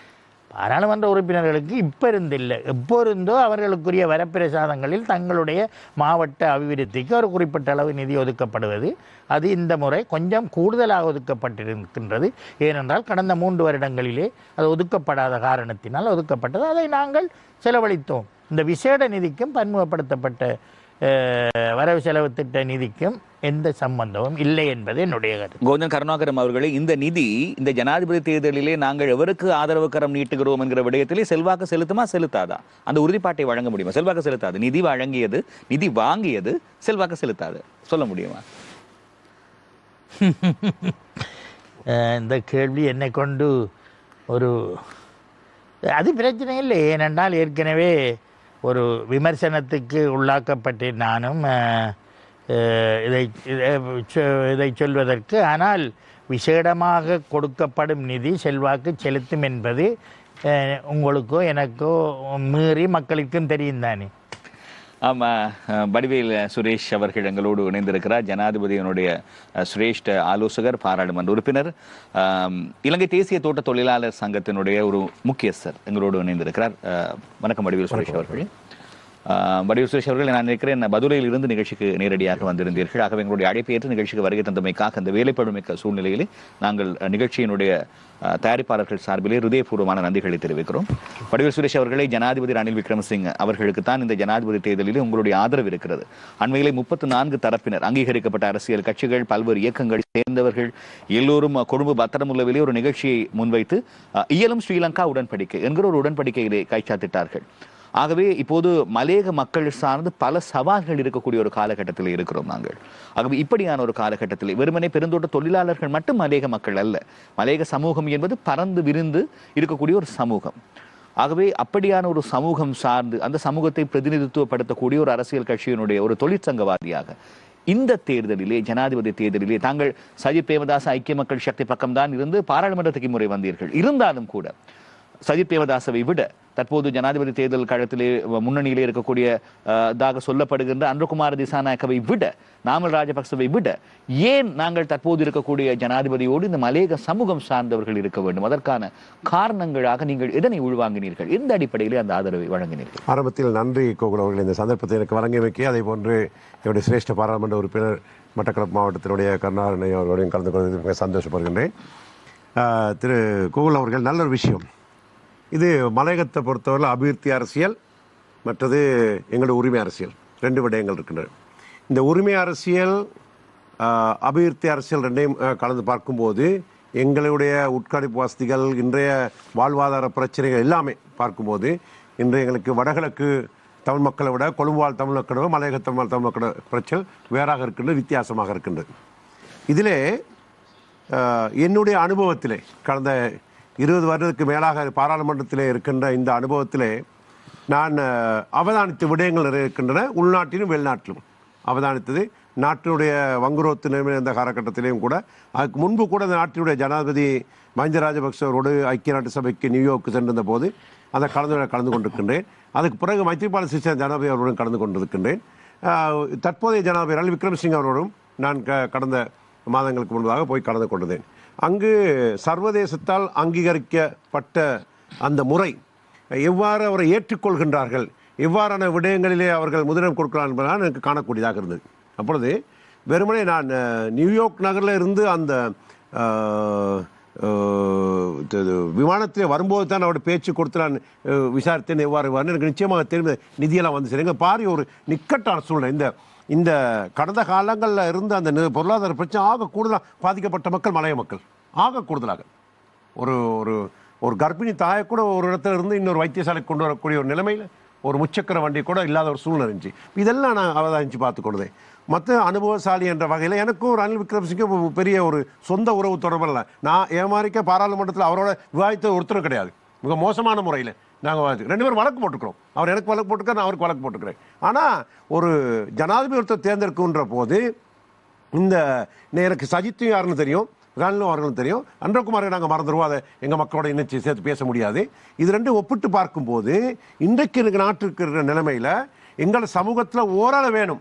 பாராளுமன்ற உறுப்பினர்களுக்கு இப்போ இருந்தில்லை, எப்போ இருந்தோ அவர்களுக்குரிய வரப்பிரசாதங்களில் தங்களுடைய மாவட்ட அபிவிருத்திக்கு ஒரு குறிப்பிட்ட அளவு நிதி ஒதுக்கப்படுவது. அது இந்த முறை கொஞ்சம் கூடுதலாக ஒதுக்கப்பட்டிருக்கின்றது. ஏனென்றால் கடந்த 3 வருடங்களிலே அது ஒதுக்கப்படாத காரணத்தினால் ஒதுக்கப்பட்டது. அதை நாங்கள் செலவழித்தோம். இந்த விசேட நிதிக்கும் பன்முகப்படுத்தப்பட்ட வரவு செலவு திட்ட நிதிக்கும் எந்த சம்பந்தமும் இல்லை என்பது என்னுடைய கருத்து.
கோவிந்தன் கருணாகரம் அவர்களே, இந்த நிதி இந்த ஜனாதிபதி தேர்தலிலே நாங்கள் எவருக்கு ஆதரவு கரம் நீட்டுகிறோம் என்கிற விடயத்திலே செல்வாக்கு செலுத்துமா செலுத்தாதா? அந்த உறுதிப்பாட்டை வழங்க முடியுமா? செல்வாக்கு செலுத்தாது. நிதி வழங்கியது, நிதி வாங்கியது, செல்வாக்கு செலுத்தாது. சொல்ல முடியுமா?
இந்த கேள்வி என்னை கொண்டு ஒரு அது பிரச்சனை இல்லை. ஏனென்றால் ஏற்கனவே ஒரு விமர்சனத்துக்கு உள்ளாக்கப்பட்டேன் நானும் இதை சொல்வதற்கு. ஆனால் விசேடமாக கொடுக்கப்படும் நிதி செல்வாக்கு செலுத்தும் என்பது உங்களுக்கோ எனக்கோ மீறி மக்களுக்கும் தெரியும் தானே.
ஆமாம், வடிவேல் சுரேஷ் அவர்கள் எங்களோடு இணைந்திருக்கிறார். ஜனாதிபதியினுடைய சிரேஷ்ட ஆலோசகர், பாராளுமன்ற உறுப்பினர், இலங்கை தேசிய தோட்ட தொழிலாளர் சங்கத்தினுடைய ஒரு முக்கியஸ்தர் எங்களோடு இணைந்திருக்கிறார். வணக்கம் வடிவேல் சுரேஷ் அவர்கள். வடிவேல் சுரேஷ் அவர்கள், நான் நினைக்கிறேன் மதுரையில் இருந்து நிகழ்ச்சிக்கு நேரடியாக வந்திருந்தீர்கள். ஆகவே எங்களுடைய அழைப்பை ஏற்று நிகழ்ச்சிக்கு வருகை தந்தமைக்காக அந்த வேலைப்பழுமிக்க சூழ்நிலையிலே நாங்கள் நிகழ்ச்சியினுடைய தயாரிப்பாளர்கள் சார்பிலே ஹிருதயபூர்வமான நன்றிகளை தெரிவிக்கிறோம். வடிவேல் சுரேஷ் அவர்களை, ஜனாதிபதி ரணில் விக்ரமசிங்க அவர்களுக்கு தான் இந்த ஜனாதிபதி தேர்தலில் உங்களுடைய ஆதரவு இருக்கிறது. அண்மையிலே 34 தரப்பினர், அங்கீகரிக்கப்பட்ட அரசியல் கட்சிகள், பல்வேறு இயக்கங்களை சேர்ந்தவர்கள் எல்லோரும் கொழும்பு பத்திரமுல்லவிலே ஒரு நிகழ்ச்சியை முன்வைத்து இயலும் ஸ்ரீலங்கா உடன்படிக்கை என்கிற ஒரு உடன்படிக்கையிலே கைச்சாத்திட்டார்கள். ஆகவே இப்போது மலேக மக்கள் சார்ந்து பல சவால்கள் இருக்கக்கூடிய ஒரு காலகட்டத்தில் இருக்கிறோம் நாங்கள். ஆகவே இப்படியான ஒரு காலகட்டத்தில் வெறுமனே பெருந்தோட்ட தொழிலாளர்கள் மட்டும் மலேக மக்கள் அல்ல. மலேக சமூகம் என்பது பறந்து விரிந்து இருக்கக்கூடிய ஒரு சமூகம். ஆகவே அப்படியான ஒரு சமூகம் சார்ந்து அந்த சமூகத்தை பிரதிநிதித்துவப்படுத்தக்கூடிய ஒரு அரசியல் கட்சியினுடைய ஒரு தொழிற்சங்கவாதியாக இந்த தேர்தலிலே, ஜனாதிபதி தேர்தலிலே தாங்கள் சஜித் பிரேமதாச ஐக்கிய மக்கள் சக்தி பக்கம்தான் இருந்து பாராளுமன்றத்துக்கு முறை வந்தீர்கள். இருந்தாலும் கூட சஜித் பிரேமதாசவை விட தற்போது ஜனாதிபதி தேர்தல் களத்திலே முன்னணியிலே இருக்கக்கூடியதாக சொல்லப்படுகின்ற அன்றகுமார திசாநாயக்கவை விட, நாமல் ராஜபக்சவை விட ஏன் நாங்கள் தற்போது இருக்கக்கூடிய ஜனாதிபதியோடு இந்த மலேக சமூகம் சார்ந்தவர்கள் இருக்க வேண்டும்? அதற்கான காரணங்களாக நீங்கள் எதனை உள்வாங்கினீர்கள்? எந்த அடிப்படையிலே அந்த ஆதரவை வழங்கினீர்கள்?
ஆரம்பத்தில் நன்றி கோகுல் அவர்கள், இந்த சந்தர்ப்பத்தை எனக்கு வழங்கியமைக்கு. அதே போன்று என்னுடைய சிரேஷ்ட பாராளுமன்ற உறுப்பினர் மட்டக்களப்பு மாவட்டத்தினுடைய கருணாகரன் அவர்களையும் கலந்து கொள்வதற்கு சந்தோஷப்படுகின்றேன். திரு கோகுல் அவர்கள், நல்ல ஒரு விஷயம் இது. மலையகத்தை பொறுத்தவரை அபிவிருத்தி அரசியல், மற்றது எங்களுடைய உரிமை அரசியல், 2 விடயங்கள் இருக்கின்றன. இந்த உரிமை அரசியல், அபிவிருத்தி அரசியல் ரெண்டையும் கலந்து பார்க்கும்போது எங்களுடைய உட்கணிப்பு வசதிகள், இன்றைய வாழ்வாதார பிரச்சனைகள் எல்லாமே பார்க்கும்போது இன்று எங்களுக்கு வடகிழக்கு தமிழ் மக்களை விட, கொழும்பு வாழ் தமிழ் மக்களை விட மலையக தமிழ் மக்களோட பிரச்சனை வேறாக இருக்கின்றது, வித்தியாசமாக இருக்கின்றது. இதிலே என்னுடைய அனுபவத்திலே கடந்த 20 வருடத்துக்கு மேலாக பாராளுமன்றத்திலே இருக்கின்ற இந்த அனுபவத்திலே நான் அவதானித்த விடயங்கள் நிறைய இருக்கின்றன. உள்நாட்டிலும் வெளிநாட்டிலும் அவதானித்தது. நாட்டினுடைய வங்குரோத்து நிலைமை இருந்த காலகட்டத்திலேயும் கூட, அதுக்கு முன்பு கூட அந்த நாட்டினுடைய ஜனாதிபதி மஹிந்த ராஜபக்ச அவரோடு ஐக்கிய நாட்டு சபைக்கு நியூயார்க்கு சென்றிருந்த போது அந்த கலந்து கொண்டிருக்கின்றேன். அதுக்கு பிறகு மைத்ரிபால சிறிசேன ஜனாதிபதி அவருடன் கலந்து கொண்டிருக்கின்றேன். தற்போதைய ஜனாதிபதி ரணில் விக்ரமசிங்க அவரோடும் நான் கடந்த மாதங்களுக்கு முன்பாக போய் கலந்து கொண்டேன். அங்கு சர்வதேசத்தால் அங்கீகரிக்கப்பட்ட அந்த முறை எவ்வாறு அவரை ஏற்றுக்கொள்கின்றார்கள், எவ்வாறான விடயங்களிலே அவர்கள் முதலிடம் கொடுக்கிறார்கள் என்பதால் எனக்கு காணக்கூடியதாக இருந்தது. அப்பொழுது வெறுமனே நான் நியூயார்க் நகரில் இருந்து அந்த விமானத்திலே வரும்போது தான் அவருடைய பேச்சு கொடுத்து நான் விசாரித்தேன் எவ்வாறு எனக்கு நிச்சயமாக தெரிந்த நிதியெல்லாம் வந்து சரி. எங்கள் பாரி ஒரு நிக்கட்டான சூழ்நிலை. இந்த கடந்த காலங்களில் இருந்த அந்த பொருளாதார பிரச்சனை ஆக கூடுதலாக பாதிக்கப்பட்ட மக்கள் மலைய மக்கள் ஆக கூடுதலாக ஒரு ஒரு ஒரு கர்ப்பிணி தாயை கூட ஒரு இடத்துல இருந்து இன்னொரு வைத்தியசாலைக்கு கொண்டு வரக்கூடிய ஒரு நிலைமையில் ஒரு முச்சக்கர வண்டி கூட இல்லாத ஒரு சூழ்நிலை இருந்துச்சு. இதெல்லாம் நான் அவதானித்து பார்த்து கொண்டேன். மற்ற அனுபவசாலி என்ற வகையில் எனக்கும் ரணில் விக்ரமசிங்க பெரிய ஒரு சொந்த உறவு தொடர்பில்லை. நான் ஏமாறிக்க பாராளுமன்றத்தில் அவரோட விவாதித்த ஒருத்தரும் கிடையாது. மிக மோசமான முறையில் நாங்கள் 2 பேரும் வழக்கு போட்டுக்கிறோம். அவர் எனக்கு வழக்கு போட்டுக்கிறேன், நான் அவருக்கு வழக்கு போட்டுக்கிறேன். ஆனால் ஒரு ஜனாதிபதி ஒருத்தர் தேர்ந்தெடுக்குன்ற போது இந்த எனக்கு சஜித்தும் யாருன்னு தெரியும், ரணிலும் அவர்களும் தெரியும், அன்றகுமாரை நாங்கள் மறந்துடுவோம். அதை எங்கள் மக்களோட இணைச்சி சேர்த்து பேச முடியாது. இது 2 ஒப்பிட்டு பார்க்கும்போது இன்றைக்கு எனக்கு நாட்டுக்கு இருக்கிற நிலைமையில் எங்கள் சமூகத்தில் ஓரளவு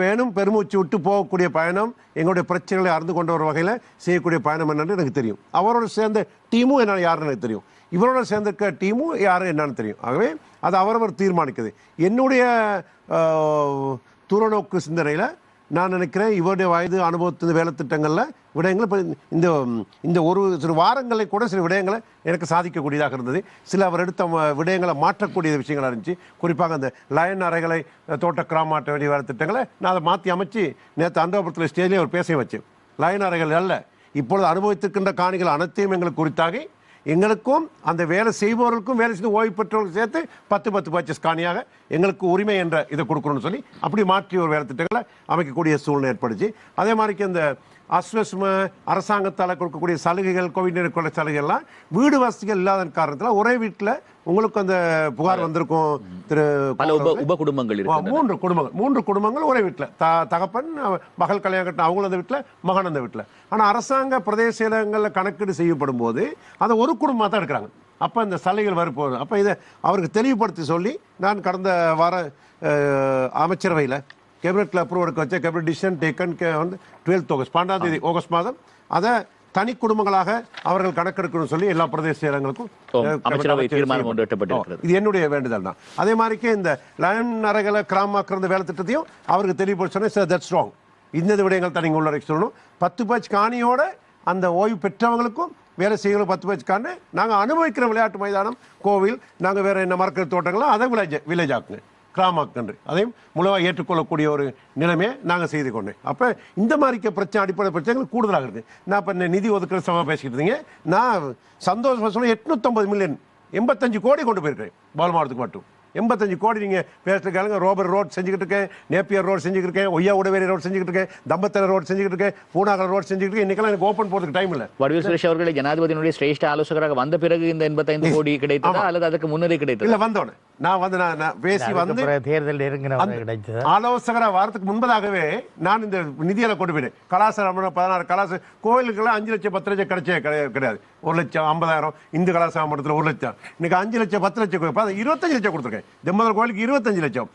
வேணும் பெருமூச்சு விட்டு போகக்கூடிய பயணம், எங்களுடைய பிரச்சனைகளை அறிந்து கொண்ட ஒரு வகையில் செய்யக்கூடிய பயணம் என்னன்னு எனக்கு தெரியும். அவரோட சேர்ந்த டீமும் என்ன யாருன்னு எனக்கு தெரியும், இவரோட சேர்ந்திருக்க டீமும் யாரும் என்னன்னு தெரியும். ஆகவே அது அவரவர் தீர்மானிக்குது. என்னுடைய தூரநோக்கு சிந்தனையில் நான் நினைக்கிறேன் இவருடைய வயது அனுபவத்தின் வேலை திட்டங்களில் விடயங்கள் இப்போ இந்த ஒரு சில வாரங்களை கூட சில விடயங்களை எனக்கு சாதிக்கக்கூடியதாக இருந்தது. சில அவர் எடுத்த விடயங்களை மாற்றக்கூடிய விஷயங்களாக இருந்துச்சு. குறிப்பாக அந்த லயன் அறைகளை தோட்ட கிராம வேலை திட்டங்களை நான் அதை மாற்றி அமைச்சு நேற்று அந்தபுரத்தில் ஸ்டேஜ்லேயே ஒரு பேச வச்சேன். லயன் அறைகள் அல்ல, இப்பொழுது அனுபவித்திருக்கின்ற காணிகள் அனைத்தையும் எங்களுக்கு குறித்தாகி எங்களுக்கும் அந்த வேலை செய்பவர்களுக்கும் வேலை செய்து ஓய்வு பெற்றவர்களுக்கு சேர்த்து 10 பர்ச்சேஸ் காணியாக எங்களுக்கு உரிமை என்ற இதை கொடுக்கணும்னு சொல்லி அப்படி மாற்றி ஒரு வேலை திட்டங்களை அமைக்கக்கூடிய சூழ்நிலை ஏற்படுச்சு. அதே மாதிரிக்கு இந்த அஸ்வஸ்ம அரசாங்கத்தால் கொடுக்கக்கூடிய சலுகைகள், கோவிட் கொள்ள சலுகைகள்லாம் வீடு வசதிகள் இல்லாத காரணத்தில் ஒரே வீட்டில் உங்களுக்கு அந்த புகார் வந்திருக்கும். திரு
உப குடும்பங்கள்
3 குடும்பங்கள் ஒரே வீட்டில், தகப்பன் மகள் கல்யாணம் கட்டின அவங்களும் அந்த வீட்டில், மகன் அந்த வீட்டில். ஆனால் அரசாங்க பிரதேச செயலகங்களில் கணக்கீடு செய்யப்படும் போது அதை ஒரு குடும்பமாக தான் எடுக்கிறாங்க. அப்போ இந்த சலுகைகள் வரப்போகுது. அப்போ இதை அவருக்கு தெளிவுபடுத்தி சொல்லி நான் கடந்த வார அமைச்சரவையில் கேபினெட்டில் அப்ரூவ் எடுக்க வச்ச கேபினெட் டிசிஷன் டேக்கன் வந்து 12 ஆகஸ்ட் 12 ஆகஸ்ட் மாதம் அதை தனி குடும்பங்களாக அவர்கள் கணக்கெடுக்கணும்னு சொல்லி எல்லா பிரதேச செயலகங்களுக்கும் இது என்னுடைய வேண்டுதல் தான். அதே மாதிரிக்கே இந்த லயன் அறைகளை கிராமமாக்குற வேலை திட்டத்தையும் அவருக்கு தெளிவுபடுத்தி சார் தட்ஸ் ராங், இந்த விடயங்கள் தான் நீங்கள் உள்ள சொல்லணும். 10 பட்ச் காணியோட அந்த ஓய்வு பெற்றவங்களுக்கும் வேலை செய்யணும். 10 பட்ச் காணி நாங்கள் அனுபவிக்கிற விளையாட்டு மைதானம், கோவில், நாங்கள் வேற என்ன மரக்கறி தோட்டங்களும் அதை வில்லேஜ் ஆக்குங்க, கிராமக்கன்று அதையும் முழுவாக ஏற்றுக்கொள்ளக்கூடிய ஒரு நிலைமையை நாங்கள் செய்து கொண்டேன். அப்போ இந்த மாதிரி பிரச்சனை அடிப்படை பிரச்சனைகள் கூடுதலாக இருக்குது. நான் இப்போ நிதி ஒதுக்கீடு சமமாக பேசிக்கிட்டு இருந்தீங்க. நான் சந்தோஷமாக சொன்ன 850 மில்லியன் 85 கோடி கொண்டு போயிருக்கேன் பால் மாவட்டத்துக்கு மட்டும். 85 கோடி நீங்கள் பேசுறதுக்காக ரோபர் ரோட் செஞ்சுக்கிட்டு இருக்கேன், நேப்பியர் ரோட் செஞ்சுக்கிட்டு இருக்கேன், ஒய்யா உடவேரி ரோட் செஞ்சுக்கிட்டு இருக்கேன், தம்பத்தர ரோட் செஞ்சுக்கிட்டு இருக்கேன், பூனாகல் ரோட் செஞ்சுக்கிட்டு இருக்கேன். இன்னைக்கெல்லாம் எனக்கு ஓப்பன் போகிறதுக்கு டைம் இல்லை.
வடிவேல் சுரேஷ் அவர்களை ஜனாதிபதியினுடைய சிரேஷ்ட ஆலோசகராக வந்த பிறகு இந்த 85 கோடி கிடைத்ததா அல்லது அதுக்கு முன்னரே கிடைத்தது?
இல்லை, வந்தோடனே நான் பேசி வந்து
தேர்தல் கிடைச்சது.
ஆலோசகராக வாரத்துக்கு முன்பதாகவே நான் இந்த நிதியெல்லாம் கொண்டு போயிட்டேன். கலாசாரம் 16 கலாசார கோவிலுக்கெல்லாம் 5 லட்சம் 10 லட்சம் கிடையாது. 1,50,000 இந்து கலாசார மட்டத்தில் 1 லட்சம், இன்னைக்கு 5 லட்சம் 10 லட்சம் 25 லட்சம் கொடுத்துருக்கேன். தெம்மதர் கோயிலுக்கு 25 லட்சம்,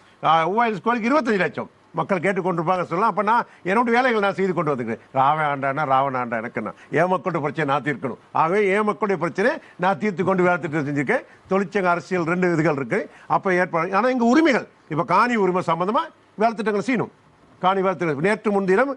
ஓஎல்எஸ் கோயிலுக்கு 25 லட்சம் மக்கள் கேட்டுக்கொண்டிருப்பாங்க சொல்லலாம். அப்போ நான் என்னோட வேலைகள் நான் செய்து கொண்டு வந்துக்கிறேன். ராவண ஆண்டா எனக்கு ஏன் மக்களுடைய பிரச்சனை நான் தீர்க்கணும். ஆகவே ஏன் மக்களுடைய பிரச்சனை நான் தீர்த்து கொண்டு வேலை திட்டம் செஞ்சுருக்கேன். தொழிற்சங்க அரசியல் 2 இதுகள் இருக்கு. அப்போ ஏற்பாடு ஆனால் எங்கள் உரிமைகள் இப்போ காணி உரிமை சம்பந்தமாக வேலை திட்டங்களை செய்யணும். காணி வேலை திட்டம் நேற்று முன்தினம்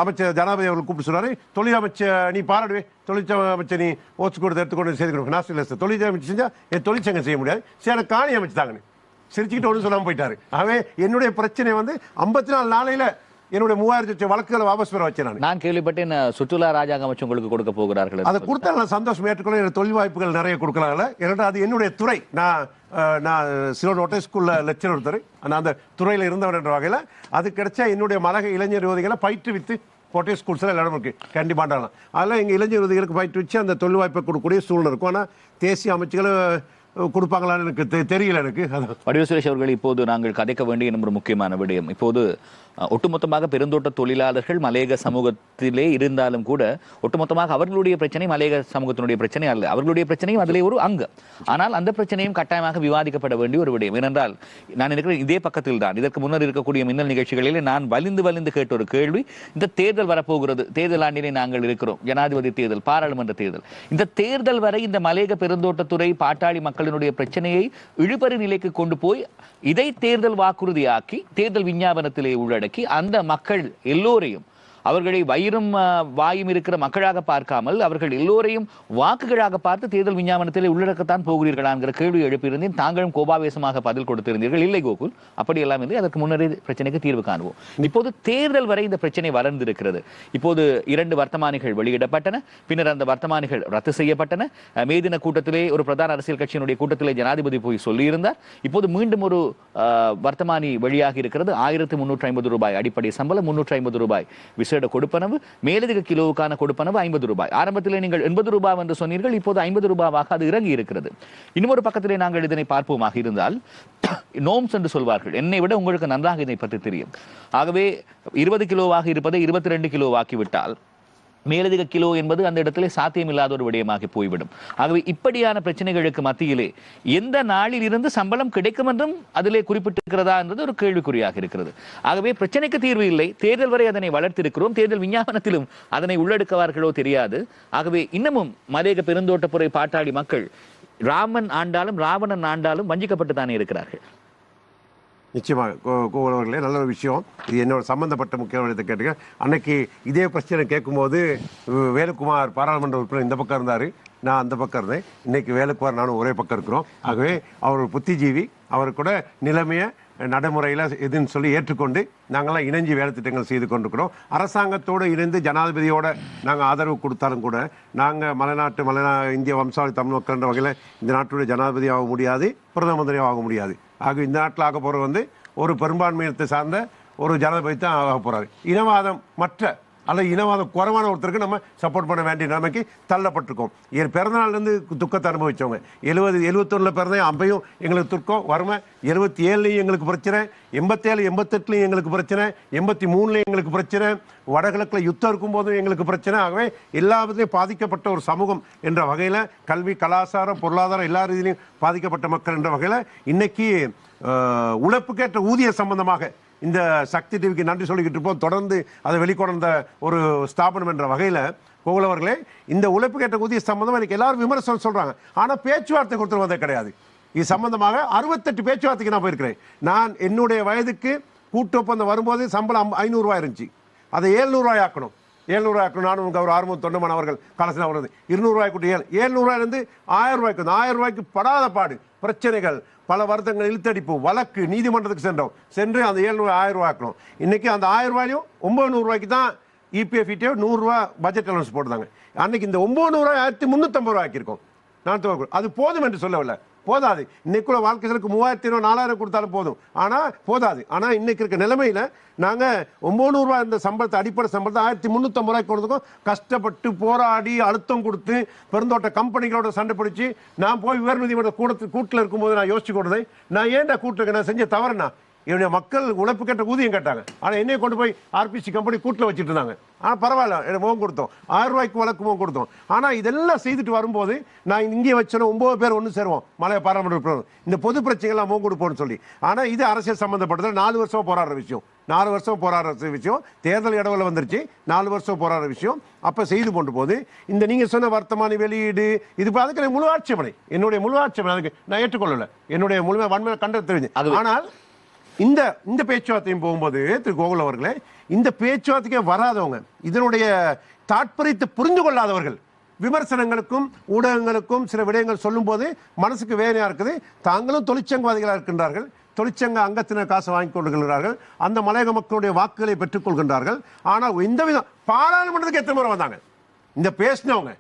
அமைச்சர் ஜனாதிபதி அவர்கள் கூப்பிட்டு சொன்னார், தொழிலமைச்சர் நீ பாராடுவே, தொழிற்சமைச்சர் நீ ஓச்சு கொடுத்து எடுத்துக்கொண்டு செய்து கொடுக்க. நான் தொழிற்சமைச்சு செஞ்சால் என் தொழிற்சங்கம் செய்ய முடியாது, சரி காணி அமைச்சு தாங்கன்னு சிரிச்சுக்கிட்டு ஒன்று சொல்லாமல் போயிட்டாரு. ஆகவே என்னுடைய பிரச்சனை வந்து 54 நாளையில் என்னுடைய 3000 லட்சம் வழக்குகளை வாபஸ் பெற வச்சேன்.
நான் கேள்விப்பட்டேன் சுற்றுலா ராஜாங்க அமைச்சு உங்களுக்கு கொடுக்க போகிறார்கள்.
அதை கொடுத்தா நான் சந்தோஷம் ஏற்றுக்கொள்ள. எனக்கு தொழில் வாய்ப்புகள் நிறைய கொடுக்கலாம்ல. ஏன்னா அது என்னுடைய துறை. நான் சிலோன் ஒட்டை ஸ்கூலில் லெக்சர் ஒருத்தர், நான் அந்த துறையில் இருந்தவர் என்ற வகையில் அது கிடைச்சா என்னுடைய மலக இளைஞர் யுவதிகளை பயிற்றுவித்து கோட்டை ஸ்கூல்ஸில் இடம் இருக்குது கண்டிப்பாக. அதெல்லாம் எங்கள் இளைஞர் யுவதிகளுக்கு பயிற்றுவிச்சு அந்த தொழில் வாய்ப்பை கொடுக்கக்கூடிய சூழ்நிலை இருக்கும். ஆனால் தேசிய அமைச்சுகளை கொடுப்பாங்களான்னு எனக்கு தெரியல. எனக்கு
வடிவேல் சுரேஷ் அவர்கள், இப்போது நாங்கள் கதைக்க வேண்டிய ஒரு முக்கியமான விடயம், இப்போது ஒட்டுமொத்தமாக பெருந்தோட்ட தொழிலாளர்கள் மலையக சமூகத்திலே இருந்தாலும் கூட ஒட்டுமொத்தமாக அவர்களுடைய பிரச்சனை மலையக சமூகத்தினுடைய பிரச்சனை அல்ல, அவர்களுடைய பிரச்சனையும் அதிலே ஒரு அங்கம். ஆனால் அந்த பிரச்சனையும் கட்டாயமாக விவாதிக்கப்பட வேண்டிய ஒரு விடயம். ஏனென்றால் நான் இருக்கிற இதே பக்கத்தில் தான் இதற்கு முன்னர் இருக்கக்கூடிய மின்னல் நிகழ்ச்சிகளில் நான் வலிந்து கேட்ட ஒரு கேள்வி, இந்த தேர்தல் வரப்போகிறது, தேர்தல் ஆண்டினை நாங்கள் இருக்கிறோம், ஜனாதிபதி தேர்தல், பாராளுமன்ற தேர்தல், இந்த தேர்தல் வரை இந்த மலையக பெருந்தோட்டத்துறை பாட்டாளி மக்களினுடைய பிரச்சனையை இழுபறி நிலைக்கு கொண்டு போய் இதை தேர்தல் வாக்குறுதியாக்கி தேர்தல் விஞ்ஞாபனத்திலே உள்ளடக்கி அந்த மக்கள் எல்லோரையும் அவர்களை வயிறும் வாயும் இருக்கிற மக்களாக பார்க்காமல் அவர்கள் எல்லோரையும் வாக்குகளாக பார்த்து தேர்தல் விஞ்ஞாபனத்தில் உள்ளடக்கத்தான் போகிறீர்களா என்கிற கேள்வி எழுப்பியிருந்தேன். தாங்களும் கோபாவேசமாக பதில் கொடுத்திருந்தீர்கள். இல்லை கோகுல், அப்படி எல்லாம் இல்லை, அதற்கு முன்னரே பிரச்சனைக்கு தீர்வு காணுவோம். இப்போது தேர்தல் வரை இந்த பிரச்சனை வளர்ந்திருக்கிறது. இப்போது 2 வர்த்தமானிகள் வெளியிடப்பட்டன, பின்னர் அந்த வர்த்தமானிகள் ரத்து செய்யப்பட்டன. மே தின கூட்டத்திலே ஒரு பிரதான அரசியல் கட்சியினுடைய கூட்டத்திலே ஜனாதிபதி போய் சொல்லியிருந்தார். இப்போது மீண்டும் ஒரு வர்த்தமானி வெளியாகி இருக்கிறது. 1350 ரூபாய் அடிப்படை சம்பளம், 350 ரூபாய் கொடுப்பனவு, மேலதிக கிலோவுக்கான கொடுப்பனவு 50 ரூபாய். ஆரம்பத்திலே நீங்கள் 80 ரூபாய் என்று சொன்னீர்கள், இப்போது 50 ரூபாவாக அது இறங்கி இருக்கிறது. இன்னொரு பக்கத்திலே நாங்கள் இதனை பார்ப்போமாக இருந்தால் நோம்ஸ் என்று சொல்வார்கள். என்னை விட உங்களுக்கு நன்றாக இதை பற்றி தெரியும். ஆகவே 20 கிலோவாக இருப்பதை 22 கிலோவாக்கி விட்டால் மேலதிக கிலோ என்பது அந்த இடத்திலே சாத்தியமில்லாத ஒரு விடயமாகி போய்விடும். ஆகவே இப்படியான பிரச்சனைகளுக்கு மத்தியிலே எந்த நாளில் இருந்து சம்பளம் கிடைக்கும் என்றும் அதிலே குறிப்பிட்டிருக்கிறதா என்பது ஒரு கேள்விக்குறியாக இருக்கிறது. ஆகவே பிரச்சனைக்கு தீர்வு இல்லை, தேர்தல் வரை அதனை வளர்த்திருக்கிறோம், தேர்தல் விஞ்ஞாபனத்திலும் அதனை உள்ளெடுக்கவார்களோ தெரியாது. ஆகவே இன்னமும் மலையக பெருந்தோட்டப்புறை பாட்டாளி மக்கள் ராமன் ஆண்டாலும் ராவணன் ஆண்டாலும் வஞ்சிக்கப்பட்டு தானே இருக்கிறார்கள்.
நிச்சயமாக கோகுல் அவர்களே, நல்ல ஒரு விஷயம். இது என்னோட சம்பந்தப்பட்ட முக்கியமான கேட்டுங்க. அன்னைக்கு இதே பிரச்சனை கேட்கும்போது வேலுக்குமார் பாராளுமன்ற உறுப்பினர் இந்த பக்கம் இருந்தார், நான் அந்த பக்கம் இருந்தேன். இன்னைக்கு வேலுக்குமார் நானும் ஒரே பக்கம் இருக்கிறோம். ஆகவே அவர் புத்திஜீவி, அவர் கூட நிலைமையை நடைமுறையில் எதுன்னு சொல்லி ஏற்றுக்கொண்டு நாங்கள்லாம் இணைஞ்சு வேலை திட்டங்கள் செய்து கொண்டிருக்கிறோம். அரசாங்கத்தோடு இணைந்து ஜனாதிபதியோட நாங்கள் ஆதரவு கொடுத்தாலும் கூட நாங்கள் இந்திய வம்சாவளி தமிழ் மக்கள்ன்ற வகையில் இந்த நாட்டுடைய ஜனாதிபதி ஆக முடியாது, பிரதம மந்திரியாக ஆக முடியாது. ஆக இந்த நாட்டில் ஆக போகிற ஒரு பெரும்பான்மையத்தை சார்ந்த ஒரு ஜனாதிபதி தான் ஆக போகிறாரு. இனவாதம் மற்ற அல்லது இனவாதம் குறைவான ஒருத்தருக்கு நம்ம சப்போர்ட் பண்ண வேண்டிய நிலைமைக்கு தள்ளப்பட்டிருக்கோம். என் பிறந்தநாள்லேருந்து துக்கத்தை அனுபவித்தவங்க 71 பிறந்தேன், அப்பையும் எங்களுக்கு துக்கம் வறுமை, 77 எங்களுக்கு பிரச்சனை, 87 88 எங்களுக்கு பிரச்சனை, 83 எங்களுக்கு பிரச்சனை, வடகிழக்கில் யுத்தம் இருக்கும்போதும் எங்களுக்கு பிரச்சனை. ஆகவே எல்லாத்துலேயும் பாதிக்கப்பட்ட ஒரு சமூகம் என்ற வகையில் கல்வி கலாச்சாரம் பொருளாதாரம் எல்லா ரீதியிலையும் பாதிக்கப்பட்ட மக்கள் என்ற வகையில் இன்னைக்கு உழைப்புக்கேற்ற ஊதிய சம்பந்தமாக இந்த சக்தி டிவிக்கு நன்றி சொல்லிக்கிட்டு இருப்போம். தொடர்ந்து அதை வெளிக்கொணர்ந்த ஒரு ஸ்தாபனம் என்ற வகையில் கோகுல் அவர்களே, இந்த உழைப்பு கேட்ட ஊதிய சம்பந்தமாக எனக்கு எல்லாரும் விமர்சனம் சொல்கிறாங்க. ஆனால் பேச்சுவார்த்தை கொடுத்துட்டு வந்தே கிடையாது. இது சம்பந்தமாக 68 பேச்சுவார்த்தைக்கு நான் போயிருக்கிறேன். நான் என்னுடைய வயதுக்கு கூட்டு ஒப்பந்தம் வரும்போது சம்பளம் 500 ரூபாய் இருந்துச்சு. அதை 700 ரூபாய் ஆக்கணும். 700 ரூபாய் ஆக்கணும். நானும் அவர் ஆர்வம் தொண்டமான அவர்கள் கலசினா வருது 200 ரூபாய் கூட்டி 700 ரூபாயிலிருந்து 1000 ரூபாய்க்கு 1000 ரூபாய்க்கு படாத பாடு, பிரச்சனைகள், பல வருடங்கள் இழுத்தடிப்பு, வழக்கு, நீதிமன்றத்துக்கு சென்று அந்த 700 1000 ரூபாய் ஆக்கணும். இன்னைக்கு அந்த 1000 ரூபாயும் 900 ரூபாய்க்கு தான் இபிஎஃப் 100 ரூபா பட்ஜெட் அலவன்ஸ் போட்டுதாங்க. அன்னைக்கு இந்த 900 ரூபாய் 1350 ரூபாய் ஆக்கியிருக்கோம். நான் அது போதும் என்று சொல்லவில்லை, போதாது. இன்னைக்குள்ள வாழ்க்கைகளுக்கு 3000 4000 கொடுத்தாலும் போதும், ஆனால் போதாது. ஆனால் இன்னைக்கு இருக்க நிலைமையில நாங்கள் 900 ரூபாய் இந்த சம்பளத்தை அடிப்படை சம்பளத்தை 1350 ரூபாய்க்கு கொடுத்துருக்கோம். கஷ்டப்பட்டு போராடி அழுத்தம் கொடுத்து பெருந்தோட்ட கம்பெனிகளோட சண்டை பிடிச்சி நான் போய் உயர்நீதிமன்ற கூட்டில் இருக்கும்போது நான் யோசிச்சு கொடுத்தேன், நான் ஏன்டா கூட்டுக்கு நான் செஞ்ச தவறுனா என்னுடைய மக்கள் உழைப்பு கேட்ட ஊதியம் கேட்டாங்க. ஆனால் என்னைய கொண்டு போய் ஆர்பிசி கம்பெனி கூட்டில் வச்சுட்டு இருந்தாங்க. ஆனால் பரவாயில்ல, முகம் கொடுத்தோம், 1000 ரூபாய்க்கு வழக்கு முகம் கொடுத்தோம். ஆனால் இதெல்லாம் செய்துட்டு வரும்போது நான் இங்கே வச்சோன்னா 9 பேர் ஒன்று சேருவோம் மலைய பாராளுமன்ற இந்த பொது பிரச்சனைகள்லாம் முகம் கொடுப்போம்னு சொல்லி. ஆனால் இது அரசியல் சம்மந்தப்பட்டது 4 வருஷம் போராடுற விஷயம், 4 வருஷம் போராடுற விஷயம். தேர்தல் இடவில் வந்துருச்சு, 4 வருஷம் போராடுற விஷயம். அப்போ செய்து கொண்டு போது இந்த நீங்கள் சொன்ன வர்த்தமானி வெளியீடு இது அதுக்கு முழு ஆட்சேபனை, என்னுடைய முழு ஆட்சேபனை அதுக்கு நான் ஏற்றுக்கொள்ளலை. என்னுடைய முழுமை வன்மை கண்ட தெரிஞ்சு. ஆனால் இந்த பேச்சுவார்த்தையும் போகும்போது திரு கோகுல் அவர்களே, இந்த பேச்சுவார்த்தைக்கே வராதவங்க, இதனுடைய தாற்பயத்தை புரிந்து கொள்ளாதவர்கள் விமர்சனங்களுக்கும் ஊடகங்களுக்கும் சில விடயங்கள் சொல்லும் போது மனசுக்கு வேதனையா இருக்குது. தாங்களும் தொழிற்சங்கவாதிகளாக இருக்கின்றார்கள், தொழிற்சங்க அங்கத்தினர் காசு வாங்கி கொள்கிறார்கள், அந்த மலையக மக்களுடைய வாக்குகளை பெற்றுக் கொள்கின்றார்கள். ஆனால் இந்த விதம் பாராளுமன்றத்துக்கு எத்தனை முறை வந்தாங்க இந்த பேசினவங்க?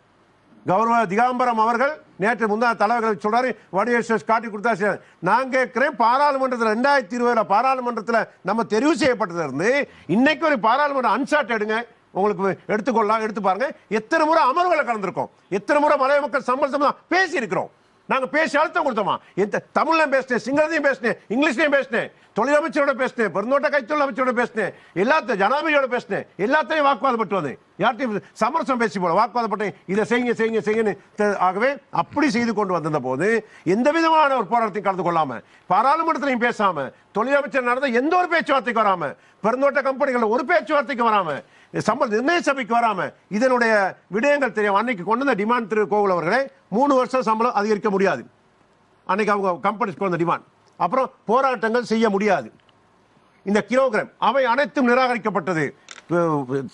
கௌரவ திகாம்பரம் அவர்கள் நேற்று முன்னாள் தலைவர்களை சொல்றாரு, வடிவேல் காட்டி கொடுத்தா. நான் கேட்கிறேன், பாராளுமன்றத்தில் 2020 பாராளுமன்றத்தில் நம்ம தெரிவு செய்யப்பட்டது இருந்து இன்னைக்கு ஒரு பாராளுமன்ற அன்சாட் எடுங்க, உங்களுக்கு எடுத்துக்கொள்ளலாம், எடுத்து பாருங்க. எத்தனை முறை அமர்வுகளை கலந்துருக்கோம், எத்தனை முறை மலைய மக்கள் சம்பளம் பேசி இருக்கிறோம். நாங்க பேசி அழுத்தம் கொடுத்தோமா? தமிழ்லையும் பேசினேன், சிங்களத்தையும் பேசினேன், இங்கிலீஷ்லையும் பேசினேன், தொழிலமைச்சரோட பேசினேன், பெருந்தோட்ட கைத்தொழில் அமைச்சரோட பேசினேன், எல்லாத்தையும் ஜனாதிபதியோட பேசினேன், எல்லாத்தையும் வாக்குவாதப்பட்டு வந்து யார்ட்டையும் சமரசம் பேசி போல வாக்குவாதப்பட்டேன், இதை செய்யுங்க செய்யுங்க செய்யுன்னு. ஆகவே அப்படி செய்து கொண்டு வந்த போது எந்த விதமான ஒரு போராட்டத்தையும் கலந்து கொள்ளாம, பாராளுமன்றத்திலையும் பேசாம, தொழிலமைச்சர் நடந்த எந்த ஒரு பேச்சுவார்த்தைக்கு வராம, பெருந்தோட்ட கம்பெனிகள் ஒரு பேச்சுவார்த்தைக்கு வராம, சம்பள நிர்ணய சபைக்கு வராம, இதனுடைய விடயங்கள் தெரியும். அன்னைக்கு கொண்டு வந்த டிமாண்ட் திரு கோகுல் அவர்களே, 3 வருஷம் சம்பளம் அதிகரிக்க முடியாது. அன்னைக்கு அவங்க கம்பெனிஸ் கொண்டு வந்த டிமாண்ட். அப்புறம் போராட்டங்கள் செய்ய முடியாது. இந்த கிலோகிராம் அவை அனைத்தும் நிராகரிக்கப்பட்டது.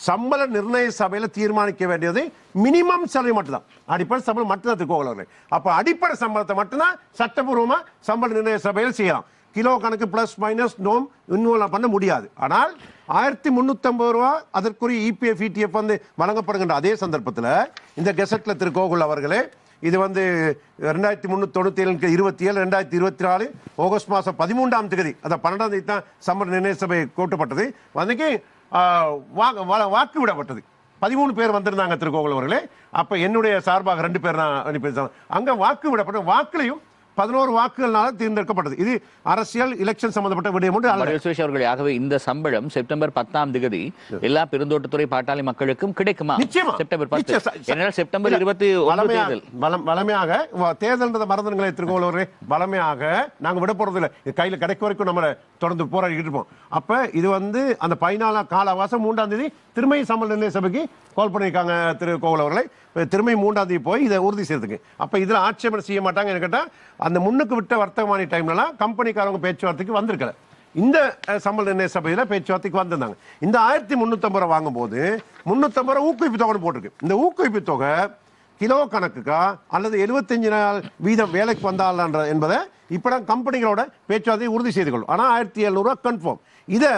சம்பள நிர்ணய சபையில் தீர்மானிக்க வேண்டியது மினிமம் சேலரி மட்டும்தான், அடிப்படை சம்பளம் மட்டும்தான் திரு கோகுல் அவர்களே. அப்ப அடிப்படை சம்பளத்தை மட்டும்தான் சட்டப்பூர்வமா சம்பள நிர்ணய சபையில் செய்யலாம். கிலோ கணக்கு பிளஸ் மைனஸ் நோம் இன்வால்வ் பண்ண முடியாது. ஆனால் 1350 ரூபா அதற்குரிய இபிஎஃப் இடிஎஃப் வந்து வழங்கப்படுகின்ற அதே சந்தர்ப்பத்தில் இந்த கெசட்ல திரு கோகுல் அவர்களே, இது வந்து 2397 27 2024 ஆகஸ்ட் மாதம் 13ஆம் தேதி, அதான் 12ஆம் தேதி தான் சம்பள நிர்ணய சபை கூட்டப்பட்டது. அன்னைக்கு வாக்கு விடப்பட்டது. 13 பேர் வந்திருந்தாங்க திரு கோகுல் அவர்களே. அப்ப என்னுடைய சார்பாக 2 பேர் நான் அனுப்பி அங்க வாக்கு விடப்பட்ட வாக்குலையும் 11 வாக்குகளால் தேர்ந்தெடுக்கப்பட்டது. இது அரசியல் எலெக்ஷன் சம்பந்தப்பட்ட விடயம்
அவர்கள். ஆகவே இந்த சம்பளம் செப்டம்பர் 10ஆம் தேதி எல்லா பெருந்தோட்டத்துறை பாட்டாளி மக்களுக்கும் கிடைக்குமா?
நிச்சயமா
செப்டம்பர் 10. செப்டம்பர் 21
வளமையாக தேர்தல் மறந்துங்களே திருக்கோளூர் வளமையாக நாங்க விட போறது இல்லை, கையில கிடைக்க வரைக்கும் நம்ம தொடர்ந்து போராடிக்கிட்டு இருப்போம். அப்ப இது வந்து அந்த 14 காலவாசம் 3ஆம் தேதி திரும்ப சம்பள நிர்ணய சபைக்கு கால் பண்ணியிருக்காங்க திரு கோகுல் அவர்களை. திரும்ப 3ஆம் தேதி போய் இதை உறுதி செய்யறதுக்கு. அப்ப இதுல ஆட்சேபனை செய்ய மாட்டாங்க கேட்டா, அந்த முன்னுக்கு விட்ட வர்த்தகமானி டைம்லாம் கம்பெனிக்காரங்க பேச்சுவார்த்தைக்கு வந்திருக்கல. இந்த சம்பள நிர்ணய சபையில் பேச்சுவார்த்தைக்கு வந்திருந்தாங்க. இந்த 1350 ரூபா வாங்கும்போது 350 ரூபா ஊக்குவிப்பு தொகை போட்டிருக்கு. இந்த ஊக்குவிப்பு தொகை கிலோ கணக்குக்கா அல்லது 75 நாள் வீதம் வேலைக்கு வந்தால் என்பதை இப்போ கம்பெனிகளோட பேச்சுவார்த்தையை உறுதி செய்து கொள்ளும். ஆனால் 1700 ரூபா கன்ஃபார்ம். இதை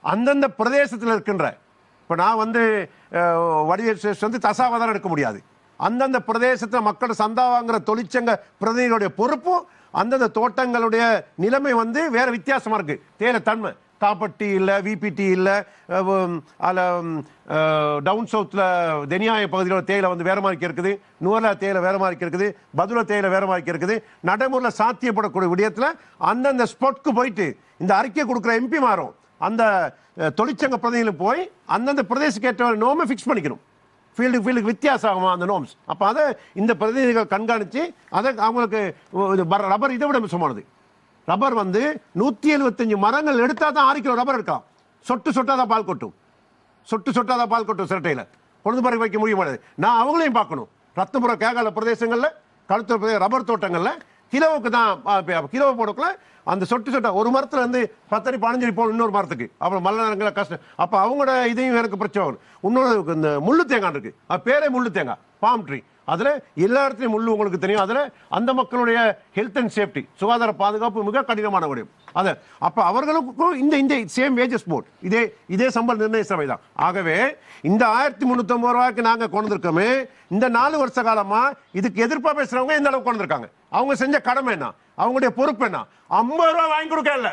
அந்தந்த பிரதேசத்தில் இருக்கின்ற, இப்போ நான் வடிவேல் தசாவதாரம் எடுக்க முடியாது. அந்தந்த பிரதேசத்தில் மக்கள் சந்தா வாங்குற தொழிற்சங்க பிரதிநிதிகளுடைய பொறுப்பும் அந்தந்த தோட்டங்களுடைய நிலைமை வேற வித்தியாசமா இருக்கு. தேயிலை தன்மை தாப்பட்டி இல்லை, விபிடி இல்லை, அதில் டவுன் சவுத்தில் தெனியாய பகுதியில் தேயிலை வேற மாதிரி இருக்குது, நுவரா தேயிலை வேற மாதிரி இருக்குது, பதுளை தேயிலை வேற மாதிரி இருக்குது. நடைமுறையில் சாத்தியப்படக்கூடிய விடயத்தில் அந்தந்த ஸ்பாட்க்கு போயிட்டு இந்த அறிக்கை கொடுக்குற எம்பி மாறும் அந்த தொழிற்சங்க பிரதிநிதிகள் போய் அந்தந்த பிரதேசத்துக்கு ஏற்ற நோமை ஃபிக்ஸ் பண்ணிக்கணும். ஃபீல்டுக்கு வித்தியாசம் ஆகுமா அந்த நோம்ஸ். அப்போ அதை இந்த பிரதிநிதிகள் கண்காணித்து அதை அவங்களுக்கு ரப்பர் இதை விட மிச்சமானது. ரப்பர் 175 மரங்கள் எடுத்தால் தான் 6 கிலோ ரப்பர் எடுக்கலாம். சொட்டு சொட்டாதான் பால் கொட்டும், சிரட்டையில் பொழுது பறக்க வைக்க முடிய மாட்டேது. நான் அவங்களையும் பார்க்கணும். ரத்னபுரம் கேகால பிரதேசங்களில் கழுத்து ரப்பர் தோட்டங்களில் கிலோவுக்கு தான் கிலோவை போடக்குள்ள அந்த சொட்டு ஒரு மரத்துல 10 அடி 15 அடி போகணும் இன்னொரு மரத்துக்கு. அப்புறம் மழை நேரங்களில் கஷ்டம். அப்போ அவங்களோட இதையும் எனக்கு பிரச்சனை ஆகும். இன்னொரு இந்த முள்ளு தேங்காய் இருக்கு, அது பேரே முள்ளு தேங்காய், பாம் ட்ரீ. அதில் எல்லா இடத்துலையும் முள்ளு உங்களுக்கு தெரியும். அதில் அந்த மக்களுடைய ஹெல்த் அண்ட் சேஃப்டி சுகாதார பாதுகாப்பு மிக கடினமான முடியும். அதை அப்போ அவர்களுக்கும் இந்த சேம் வேஜஸ் போர்ட் இதே சம்பள நிர்ணய சபை தான். ஆகவே இந்த 1350 ரூபாய்க்கு நாங்கள் கொண்டு இருக்கோமே, இந்த 4 வருஷ காலமா இதுக்கு எதிர்ப்பா பேசுறவங்க இந்த அளவுக்கு கொண்டு இருக்காங்க. அவங்க செஞ்ச கடமை என்ன, அவங்களுடைய பொறுப்பு என்ன? 50 ரூபா வாங்கி கொடுக்கல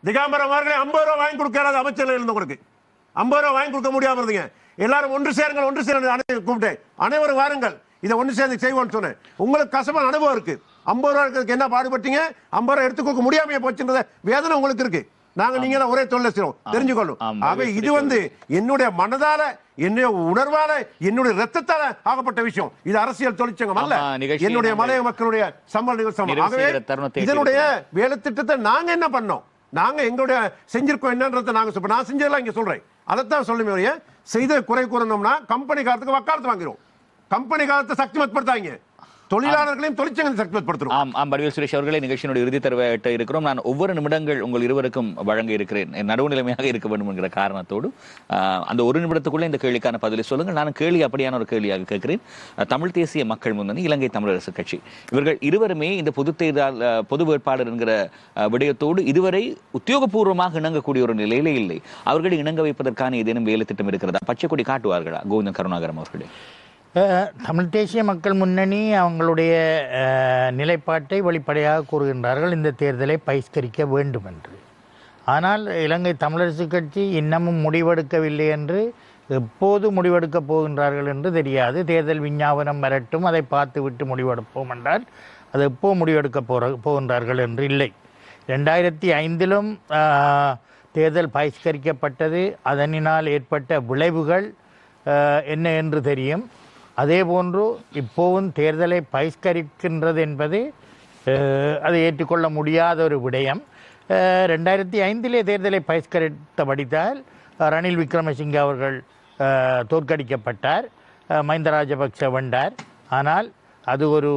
திகாம்பரம் அவர்களே, 50 ரூபா வாங்கி கொடுக்காத அமைச்சர்கள் இருந்தவங்களுக்கு 50 ரூபா வாங்கி கொடுக்க முடியாம இருந்தீங்க. எல்லாரும் ஒன்று சேருங்கள் கூப்பிட்டேன், அனைவரும் வாருங்கள், இதை ஒன்று சேர்ந்து செய்வோம்னு சொன்னேன். உங்களுக்கு கசமான அனுபவம் இருக்கு. 50 ரூபா இருக்கிறதுக்கு என்ன பாடுபட்டீங்க, 50 ரூபா எடுத்து கொடுக்க முடியாமையே போச்சுன்றத வேதனை உங்களுக்கு இருக்கு. நாங்க நீங்க ஒரே தொழில் செய்யறோம், தெரிஞ்சுக்கொள்ளும். ஆகவே இது என்னுடைய மனதால, என்னுடைய உணர்வால, என்னுடைய ரத்தத்தால ஆகப்பட்ட விஷயம். இது அரசியல் தொழிற்சங்கம் அல்ல, என்னுடைய மலைய மக்களுடைய சம்பள நிகழ்ச்சி. ஆகவே இதனுடைய வேலை திட்டத்தை நாங்க என்ன பண்ணோம், நாங்க எங்களுடைய செஞ்சிருக்கோம் என்னன்றதை நாங்க நான் செஞ்சதெல்லாம் இங்க சொல்றேன். அதைத்தான் சொல்லுமே, செய்த குறை கூறணும்னா கம்பெனி காலத்துக்கு வக்காலத்து வாங்கிறோம். கம்பெனி காலத்தை சக்திமத்படுத்தாங்க, தொழிலாளர்களையும் தொழிற்சங்கத்தை சக்திமத்படுத்துறோம்.
வடிவேல் சுரேஷ் அவர்களே, நிகழ்ச்சியினுடைய இறுதி தருவாயிட்ட இருக்கிறோம். நான் ஒவ்வொரு நிமிடங்கள் உங்கள் இருவருக்கும் வழங்க இருக்கிறேன், நடுவுநிலைமையாக இருக்க வேண்டும் என்கிற காரணத்தோடு. அந்த ஒரு நிமிடத்துக்குள்ள இந்த கேள்விக்கான பதிலை சொல்லுங்கள். நான் கேள்வி அப்படியான ஒரு கேள்வியாக கேட்கிறேன். தமிழ் தேசிய மக்கள் முன்னணி, இலங்கை தமிழரசு கட்சி, இவர்கள் இருவருமே இந்த பொது வேட்பாளர் என்கிற விடயத்தோடு இதுவரை உத்தியோகபூர்வமாக இணங்கக்கூடிய ஒரு நிலையிலே இல்லை. அவர்களை இணங்க வைப்பதற்கான ஏதேனும் வேலை திட்டம் இருக்கிறதா? பச்சை கொடி காட்டுவார்களா கோவிந்தன் கருணாகரம் அவர்களே?
தமிழ் தேசிய மக்கள் முன்னணி அவங்களுடைய நிலைப்பாட்டை வெளிப்படையாக கூறுகின்றார்கள், இந்த தேர்தலை பகிஷ்கரிக்க வேண்டும் என்று. ஆனால் இலங்கை தமிழரசு கட்சி இன்னமும் முடிவெடுக்கவில்லை என்று, எப்போது முடிவெடுக்கப் போகின்றார்கள் என்று தெரியாது. தேர்தல் விஞ்ஞாபனம் வரட்டும், அதை பார்த்து விட்டு முடிவெடுப்போம் என்றால் அது எப்போ முடிவெடுக்க போகின்றார்கள் என்று இல்லை. 2005 தேர்தல் பகிஷ்கரிக்கப்பட்டது, அதனால் ஏற்பட்ட விளைவுகள் என்ன என்று தெரியும். அதே போன்று இப்போவும் தேர்தலை பகிஷ்கரிக்கின்றது என்பது அதை ஏற்றுக்கொள்ள முடியாத ஒரு விடயம். 2005 தேர்தலை பகிஷ்கரித்தபடித்தால் ரணில் விக்ரமசிங்கே அவர்கள் தோற்கடிக்கப்பட்டார், மஹிந்த ராஜபக்ச வென்றார். ஆனால் அது ஒரு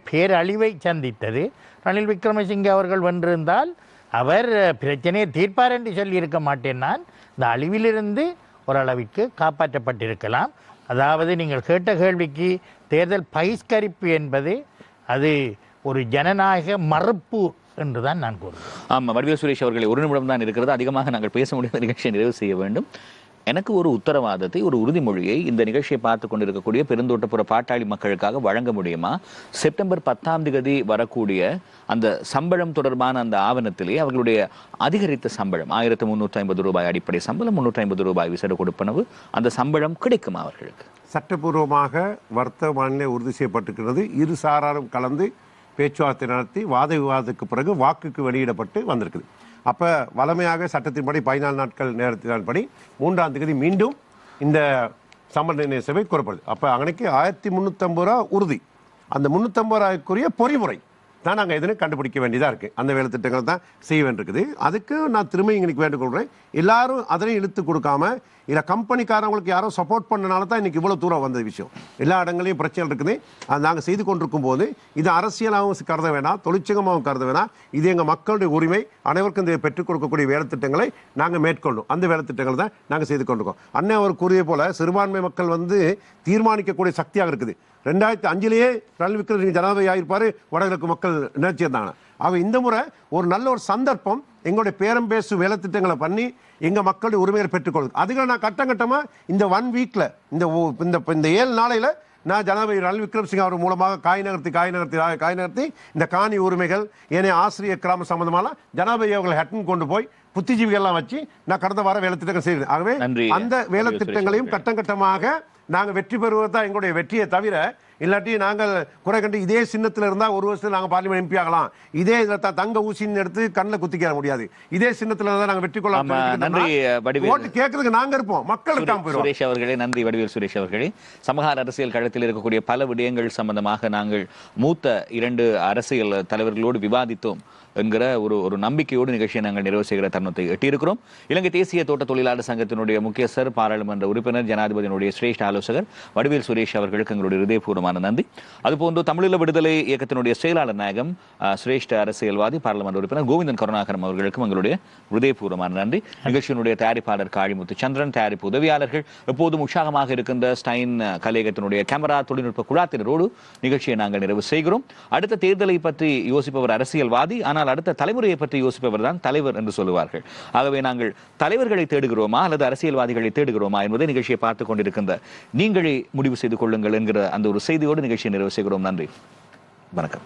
பேரழிவை சந்தித்தது. ரணில் விக்ரமசிங்கே அவர்கள் வென்றிருந்தால் அவர் பிரச்சனையை தீர்ப்பார் என்று சொல்லியிருக்க மாட்டேன். நான் இந்த அழிவிலிருந்து ஓரளவிற்கு காப்பாற்றப்பட்டிருக்கலாம். அதாவது நீங்கள் கேட்ட கேள்விக்கு தேர்தல் பகிஷ்கரிப்பு என்பது அது ஒரு ஜனநாயக மறுப்பு என்றுதான் நான் கூறுவேன்.
ஆமாம், வடிவேல் சுரேஷ் அவர்களை ஒரு நிமிடம் தான் இருக்கிறது, அதிகமாக நாங்கள் பேச முடியாத நிகழ்ச்சியை நிறைவு செய்ய வேண்டும். எனக்கு ஒரு உத்தரவாதத்தை, ஒரு உறுதிமொழியை இந்த நிகழ்ச்சியை பார்த்து கொண்டிருக்கக்கூடிய பெருந்தோட்டப்புற பாட்டாளி மக்களுக்காக வழங்க முடியுமா? செப்டம்பர் 10 வரக்கூடிய அந்த சம்பளம் தொடர்பான அந்த ஆவணத்திலே அவர்களுடைய அதிகரித்த சம்பளம் 1350 ரூபாய் அடிப்படை சம்பளம், 350 ரூபாய் விசேட கொடுப்பனவு, அந்த சம்பளம் கிடைக்குமா அவர்களுக்கு?
சட்டப்பூர்வமாக வர்த்தமானிலே உறுதி செய்யப்பட்டிருக்கிறது. இரு சாராரும் கலந்து பேச்சுவார்த்தை நடத்தி வாத விவாதத்துக்கு பிறகு வாக்குக்கு வெளியிடப்பட்டு வந்திருக்குது. அப்போ வளமையாக சட்டத்தின்படி 14 நாட்கள் நேரத்தின்படி 3ஆம் தேதி மீண்டும் இந்த சம்பள நிர்ணய சபை கூறப்படுது. அப்போ அன்னைக்கு 1350 ரூபா உறுதி. அந்த 350 ரூபாய்க்குரிய பொறிமுறை தான் நாங்கள் எதுன்னு கண்டுபிடிக்க வேண்டியதாக இருக்குது. அந்த வேலை திட்டங்கள் தான் செய்ய வேண்டியிருக்குது. அதுக்கு நான் திரும்ப இன்னைக்கு வேண்டுகொள்கிறேன், எல்லாரும் அதனையும் இழுத்து கொடுக்காம, இல்லை கம்பெனிக்காரங்களுக்கு யாரோ சப்போர்ட் பண்ணனால தான் இன்னைக்கு இவ்வளோ தூரம் வந்த விஷயம். எல்லா இடங்களையும் பிரச்சனை இருக்குது. அது நாங்கள் செய்து கொண்டிருக்கும் போது இது அரசியலாகவும் கருத வேணாம், தொழிற்சங்கமாகவும் கருத வேணாம். இது எங்கள் மக்களுடைய உரிமை. அனைவருக்கும் இந்த பெற்றுக் கொடுக்கக்கூடிய வேலை திட்டங்களை நாங்கள் மேற்கொள்ளும். அந்த வேலை திட்டங்கள் தான் நாங்கள் செய்து கொண்டிருக்கோம். அண்ணன் அவர் கூறிய போல சிறுபான்மை மக்கள் தீர்மானிக்கக்கூடிய சக்தியாக இருக்குது. 2005 ரணில் விக்ரமசிங்கே ஜனாதிபதி ஆகியிருப்பார், வடகிழக்கு மக்கள் நினைச்சிருந்தாங்க. ஆக இந்த முறை ஒரு நல்ல ஒரு சந்தர்ப்பம், எங்களுடைய பேரம் பேசு வேலை திட்டங்களை பண்ணி எங்கள் மக்களுடைய உரிமையை பெற்றுக்கொள்ளுது. அதுகளை நான் கட்டமாக இந்த 1 வீக்கில் இந்த 7 நாளையில் நான் ஜனாதிபதி ரணில் விக்ரமசிங்கே அவர் மூலமாக காய் நகர்த்தி இந்த காணி உரிமைகள் ஏனைய ஆசிரியர் கிராம சம்பந்தமான ஜனாதிபதி அவர்களை ஹட்டன் கொண்டு போய் புத்திஜீவிகள்லாம் வச்சு நான் கடந்த வாரம் வேலை திட்டங்கள் செய்கிறேன். ஆகவே அந்த வேலை திட்டங்களையும் கட்டமாக நாங்கள் வெற்றி பெறுவது தான் எங்களுடைய வெற்றியை தவிர, இல்லாட்டி நாங்கள் குறை கண்டு இதே சின்னத்தில் இருந்தால் 1 வருஷத்தில் நாங்கள் பார்லிமெண்ட் எம்பி ஆகலாம், இதே தங்க ஊசின்னு எடுத்து கண்ணில் குத்திக்க முடியாது, இதே சின்னத்தில் தான் நாங்கள் வெற்றி கொள்ளலாம்.
நன்றி வடிவேல்.
ஓட்டு கேட்கறதுக்கு நாங்கள் இருப்போம், மக்களுக்கு
சுரேஷ் அவர்களே. நன்றி வடிவேல் சுரேஷ் அவர்களே. சமகால அரசியல் களத்தில் இருக்கக்கூடிய பல விடயங்கள் சம்பந்தமாக நாங்கள் மூத்த 2 அரசியல் தலைவர்களோடு விவாதித்தோம் என்கிற ஒரு நம்பிக்கையோடு நிகழ்ச்சியை நாங்கள் நிறைவு செய்கிற தருணத்தை எட்டியிருக்கிறோம். இலங்கை தேசிய தோட்ட தொழிலாளர் சங்கத்தினுடைய முக்கியஸ்தர், பாராளுமன்ற உறுப்பினர், ஜனாதிபதியினுடைய சிரேஷ்ட ஆலோசகர் வடிவேல் சுரேஷ் அவர்களுக்கு எங்களுடைய இதயபூர்வமான நன்றி. அதுபோன்று தமிழீழ விடுதலை இயக்கத்தினுடைய செயலாளர் நாயகம், சிரேஷ்ட அரசியல்வாதி, பாராளுமன்ற உறுப்பினர் கோவிந்தன் கருணாகரம் அவர்களுக்கும் எங்களுடைய இதயபூர்வமான நன்றி. நிகழ்ச்சியினுடைய தயாரிப்பாளர் காளிமுத்து சந்திரன், தயாரிப்பு உதவியாளர்கள், எப்போதும் உற்சாகமாக இருக்கின்ற ஸ்டைன் கலையகத்தினுடைய கேமரா தொழில்நுட்ப குழாத்தினரோடு நிகழ்ச்சியை நாங்கள் நிறைவு செய்கிறோம். அடுத்த தேர்தலை பற்றி யோசிப்பவர் அரசியல்வாதி, ஆனால் அடுத்த தலைமுறையை பற்றி யோசிப்பவர் தான் தலைவர் என்று சொல்லுவார்கள். ஆகவே நாங்கள் தலைவர்களை தேடுகிறோமா அல்லது அரசியல்வாதிகளை தேடுகிறோமா என்பதை நிகழ்ச்சியை பார்த்துக் கொண்டிருக்கின்ற நீங்களே முடிவு செய்து கொள்ளுங்கள் என்கிற அந்த ஒரு செய்தியோடு நிகழ்ச்சியை நிறைவு செய்கிறோம். நன்றி, வணக்கம்.